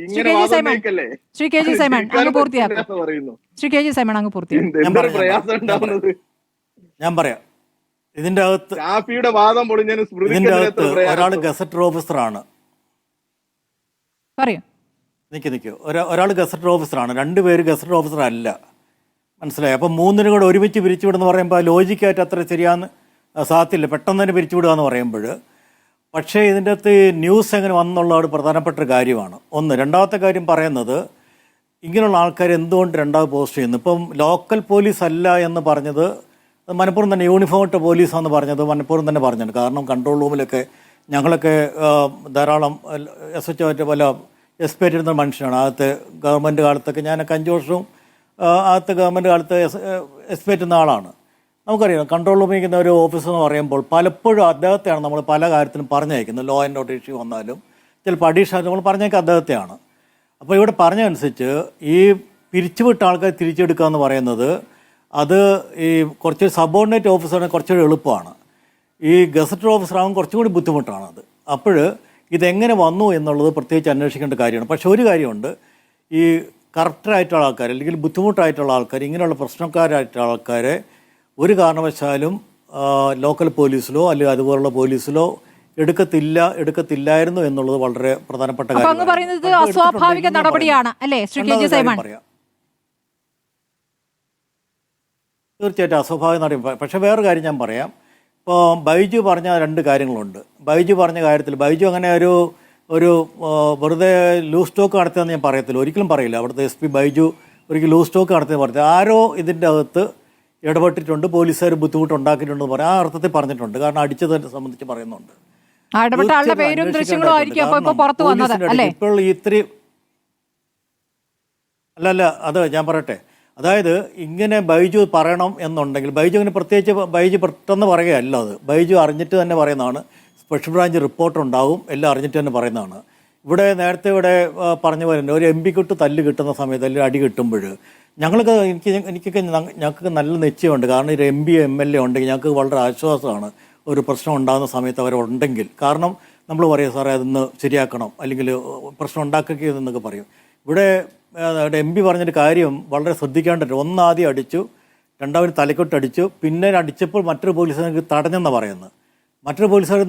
ശ്രീ കെ ജി സൈമൺ അങ്ങ് പൂർത്തിയാക്കും. ശ്രീ കെ ജി സൈമൺ അങ്ങ് പൂർത്തിയാക്കും. ഞാൻ പറയാം. ഇതിന്റെ അകത്ത് ഒരാൾ ഗസറ്റഡ് ഓഫീസറാണ്. ഒരാൾ ഗസറ്റഡ് ഓഫീസറാണ്, 2 പേര് ഗസറ്റഡ് ഓഫീസർ അല്ല. മനസ്സിലായി? അപ്പം 3 കൂടെ ഒരുമിച്ച് പിരിച്ചുവിടുന്ന് പറയുമ്പോൾ ലോജിക്കായിട്ട് അത്ര ശരിയാന്ന് സാധ്യമില്ല. പെട്ടെന്ന് തന്നെ പിരിച്ചുവിടുക എന്ന് പറയുമ്പോൾ. പക്ഷേ ഇതിൻ്റെ അകത്ത് ന്യൂസ് എങ്ങനെ വന്നുള്ള ഒരു പ്രധാനപ്പെട്ട ഒരു കാര്യമാണ്. രണ്ടാമത്തെ കാര്യം പറയുന്നത്, ഇങ്ങനെയുള്ള ആൾക്കാർ എന്തുകൊണ്ട് രണ്ടാമത് പോസ്റ്റ് ചെയ്യുന്നു? ഇപ്പം ലോക്കൽ പോലീസ് അല്ല എന്ന് പറഞ്ഞത് മനഃപൂർവ്വം തന്നെ, യൂണിഫോം ഇട്ട പോലീസാണെന്ന് പറഞ്ഞത് മനഃപൂർവ്വം തന്നെ പറഞ്ഞിട്ടുണ്ട്. കാരണം കൺട്രോൾ റൂമിലൊക്കെ ഞങ്ങളൊക്കെ ധാരാളം എസ് പി ആയിട്ടിരുന്ന മനുഷ്യനാണ്. ആദ്യത്തെ ഗവൺമെൻറ് കാലത്തൊക്കെ ഞാനൊക്കെ 5 വർഷവും ആദ്യത്തെ ഗവൺമെൻറ് കാലത്ത് എസ് പി ആയിട്ടുന്ന ആളാണ്. നമുക്കറിയാം കൺട്രോൾ റൂമിൽ ഇരിക്കുന്ന ഒരു ഓഫീസർ എന്ന് പറയുമ്പോൾ പലപ്പോഴും അദ്ദേഹത്തെയാണ് നമ്മൾ പല കാര്യത്തിലും പറഞ്ഞയക്കുന്നത്. ലോ ആൻഡ് ഓർഡർ ഇഷ്യൂ വന്നാലും ചിലപ്പോൾ അഡീഷണൽ നമ്മൾ പറഞ്ഞേക്കുക അദ്ദേഹത്തെയാണ്. അപ്പോൾ ഇവിടെ പറഞ്ഞതനുസരിച്ച് ഈ പിരിച്ചുവിട്ട ആൾക്കാർ തിരിച്ചെടുക്കുക എന്ന് പറയുന്നത് അത് ഈ കുറച്ച് സബോർഡിനേറ്റ് ഓഫീസറിന് കുറച്ചുകൂടി എളുപ്പമാണ്. ഈ ഗസറ്റഡ് ഓഫീസറാകും കുറച്ചുകൂടി ബുദ്ധിമുട്ടാണത്. അപ്പോൾ ഇതെങ്ങനെ വന്നു എന്നുള്ളത് പ്രത്യേകിച്ച് അന്വേഷിക്കേണ്ട കാര്യമാണ്. പക്ഷേ ഒരു കാര്യമുണ്ട്, ഈ കറപ്റ്ററായിട്ടുള്ള ആൾക്കാർ അല്ലെങ്കിൽ ബുദ്ധിമുട്ടായിട്ടുള്ള ആൾക്കാർ, ഇങ്ങനെയുള്ള പ്രശ്നക്കാരായിട്ടുള്ള ആൾക്കാരെ ഒരു കാരണവശാലും ലോക്കൽ പോലീസിലോ അല്ലെങ്കിൽ അതുപോലുള്ള പോലീസിലോ എടുക്കത്തില്ലായിരുന്നു എന്നുള്ളത് വളരെ പ്രധാനപ്പെട്ട കാര്യമാണ്. അസ്വാഭാവിക നടപടിയാണ് അല്ലേ ശ്രീ കെ ജി സൈമൺ? തീർച്ചയായിട്ടും അസ്വാഭാവിക നടപടി. പക്ഷേ വേറെ കാര്യം ഞാൻ പറയാം. ഇപ്പോൾ ബൈജു പറഞ്ഞ 2 കാര്യങ്ങളുണ്ട്. ബൈജു പറഞ്ഞ കാര്യത്തിൽ ബൈജു അങ്ങനെ ഒരു വെറുതെ ലൂസ് സ്റ്റോക്ക് നടത്തിയെന്ന് ഞാൻ പറയത്തില്ല, ഒരിക്കലും പറയില്ല. അവിടുത്തെ എസ് പി ബൈജു ഒരിക്കലും ലൂസ് സ്റ്റോക്ക് നടത്തിയെന്ന് പറഞ്ഞത് ആരോ ഇതിൻ്റെ അകത്ത് ഇടപെട്ടിട്ടുണ്ട്, പോലീസുകാർ ബുദ്ധിമുട്ടുണ്ടാക്കിയിട്ടുണ്ടെന്ന് പറയാം. ആ അർത്ഥത്തിൽ പറഞ്ഞിട്ടുണ്ട്. കാരണം അടിച്ചതിനെ സംബന്ധിച്ച് പറയുന്നുണ്ട്. ഇപ്പോൾ ഇത്രയും അല്ല അത് ഞാൻ പറയട്ടെ. അതായത് ഇങ്ങനെ ബൈജു പറയണം എന്നുണ്ടെങ്കിൽ ബൈജു അങ്ങനെ പ്രത്യേകിച്ച് ബൈജു പെട്ടെന്ന് പറയുകയല്ല. അത് ബൈജു അറിഞ്ഞിട്ട് തന്നെ പറയുന്നതാണ്. സ്പെഷ്യൽ ബ്രാഞ്ച് റിപ്പോർട്ടർ ഉണ്ടാവും, എല്ലാം അറിഞ്ഞിട്ട് തന്നെ പറയുന്നതാണ്. നേരത്തെ പറഞ്ഞു വരുന്നത് ഒരു എം പിക്കിട്ട് തല്ല് കിട്ടുന്ന സമയത്ത് അല്ലെങ്കിൽ അടി കിട്ടുമ്പോൾ ഞങ്ങൾക്ക് നല്ല നിശ്ചയമുണ്ട്. കാരണം ഒരു എം പി MLA ഉണ്ടെങ്കിൽ ഞങ്ങൾക്ക് വളരെ ആശ്വാസമാണ് ഒരു പ്രശ്നം ഉണ്ടാകുന്ന സമയത്ത് അവരുണ്ടെങ്കിൽ. കാരണം നമ്മൾ പറയും സാറേ അതൊന്ന് ശരിയാക്കണം, അല്ലെങ്കിൽ പ്രശ്നം ഉണ്ടാക്കരുതെന്നൊക്കെ പറയും. ഇവിടെ MP പറഞ്ഞൊരു കാര്യം വളരെ ശ്രദ്ധിക്കേണ്ടത്, ആദ്യം അടിച്ചു, രണ്ടാമത് തലക്കൊട്ടടിച്ചു, പിന്നെ അടിച്ചപ്പോൾ മറ്റൊരു പോലീസുകാർക്ക് തടഞ്ഞെന്നാണ് പറയുന്നത്. മറ്റൊരു പോലീസുകാർ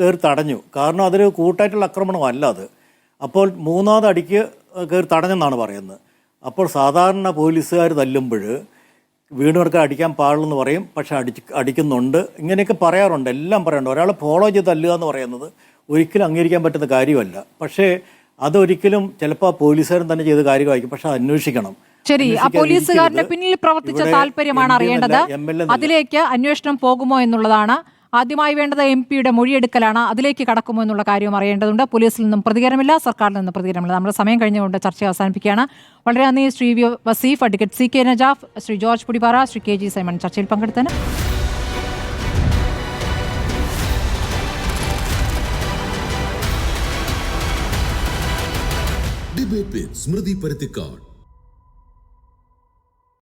കയറി തടഞ്ഞു. കാരണം അതൊരു കൂട്ടായിട്ടുള്ള ആക്രമണമല്ല അത്. അപ്പോൾ 3ാമത് അടിക്ക് കയറി തടഞ്ഞെന്നാണ് പറയുന്നത്. അപ്പോൾ സാധാരണ പോലീസുകാർ തല്ലുമ്പോൾ വീണവർക്ക് അടിക്കാൻ പാടുള്ളെന്ന് പറയും, പക്ഷെ അടിക്കുന്നുണ്ട്, ഇങ്ങനെയൊക്കെ പറയാറുണ്ട്, എല്ലാം പറയാറുണ്ട്. ഒരാളെ ഫോളോ ചെയ്ത് തല്ലുക എന്ന് പറയുന്നത് ഒരിക്കലും അംഗീകരിക്കാൻ പറ്റുന്ന കാര്യമല്ല. പക്ഷേ അതൊരിക്കലും ചിലപ്പോൾ പോലീസുകാരൻ തന്നെ ചെയ്ത കാര്യമായിരിക്കും, പക്ഷെ അത് അന്വേഷിക്കണം. ശരി, ആ പോലീസുകാരന്റെ പിന്നിൽ പ്രവർത്തിച്ച താല്പര്യമാണ് അറിയേണ്ടത്. അതിലേക്ക് അന്വേഷണം പോകുമോ എന്നുള്ളതാണ് ആദ്യമായി വേണ്ടത്. MP-യുടെ മൊഴിയെടുക്കലാണ്. അതിലേക്ക് കടക്കുമോ എന്നുള്ള കാര്യം അറിയേണ്ടതുണ്ട്. പോലീസിൽ നിന്നും പ്രതികരണമില്ല, സർക്കാരിൽ നിന്നും പ്രതികരണമില്ല. നമ്മുടെ സമയം കഴിഞ്ഞുകൊണ്ട് ചർച്ച അവസാനിപ്പിക്കുകയാണ്. വളരെ നന്ദി Shri Vaseef, advocate CK Najaf, Shri George Pudippara, Shri KG Simon ചർച്ചയിൽ പങ്കെടുത്തതിന്. Debate with Smriti Paruthikad.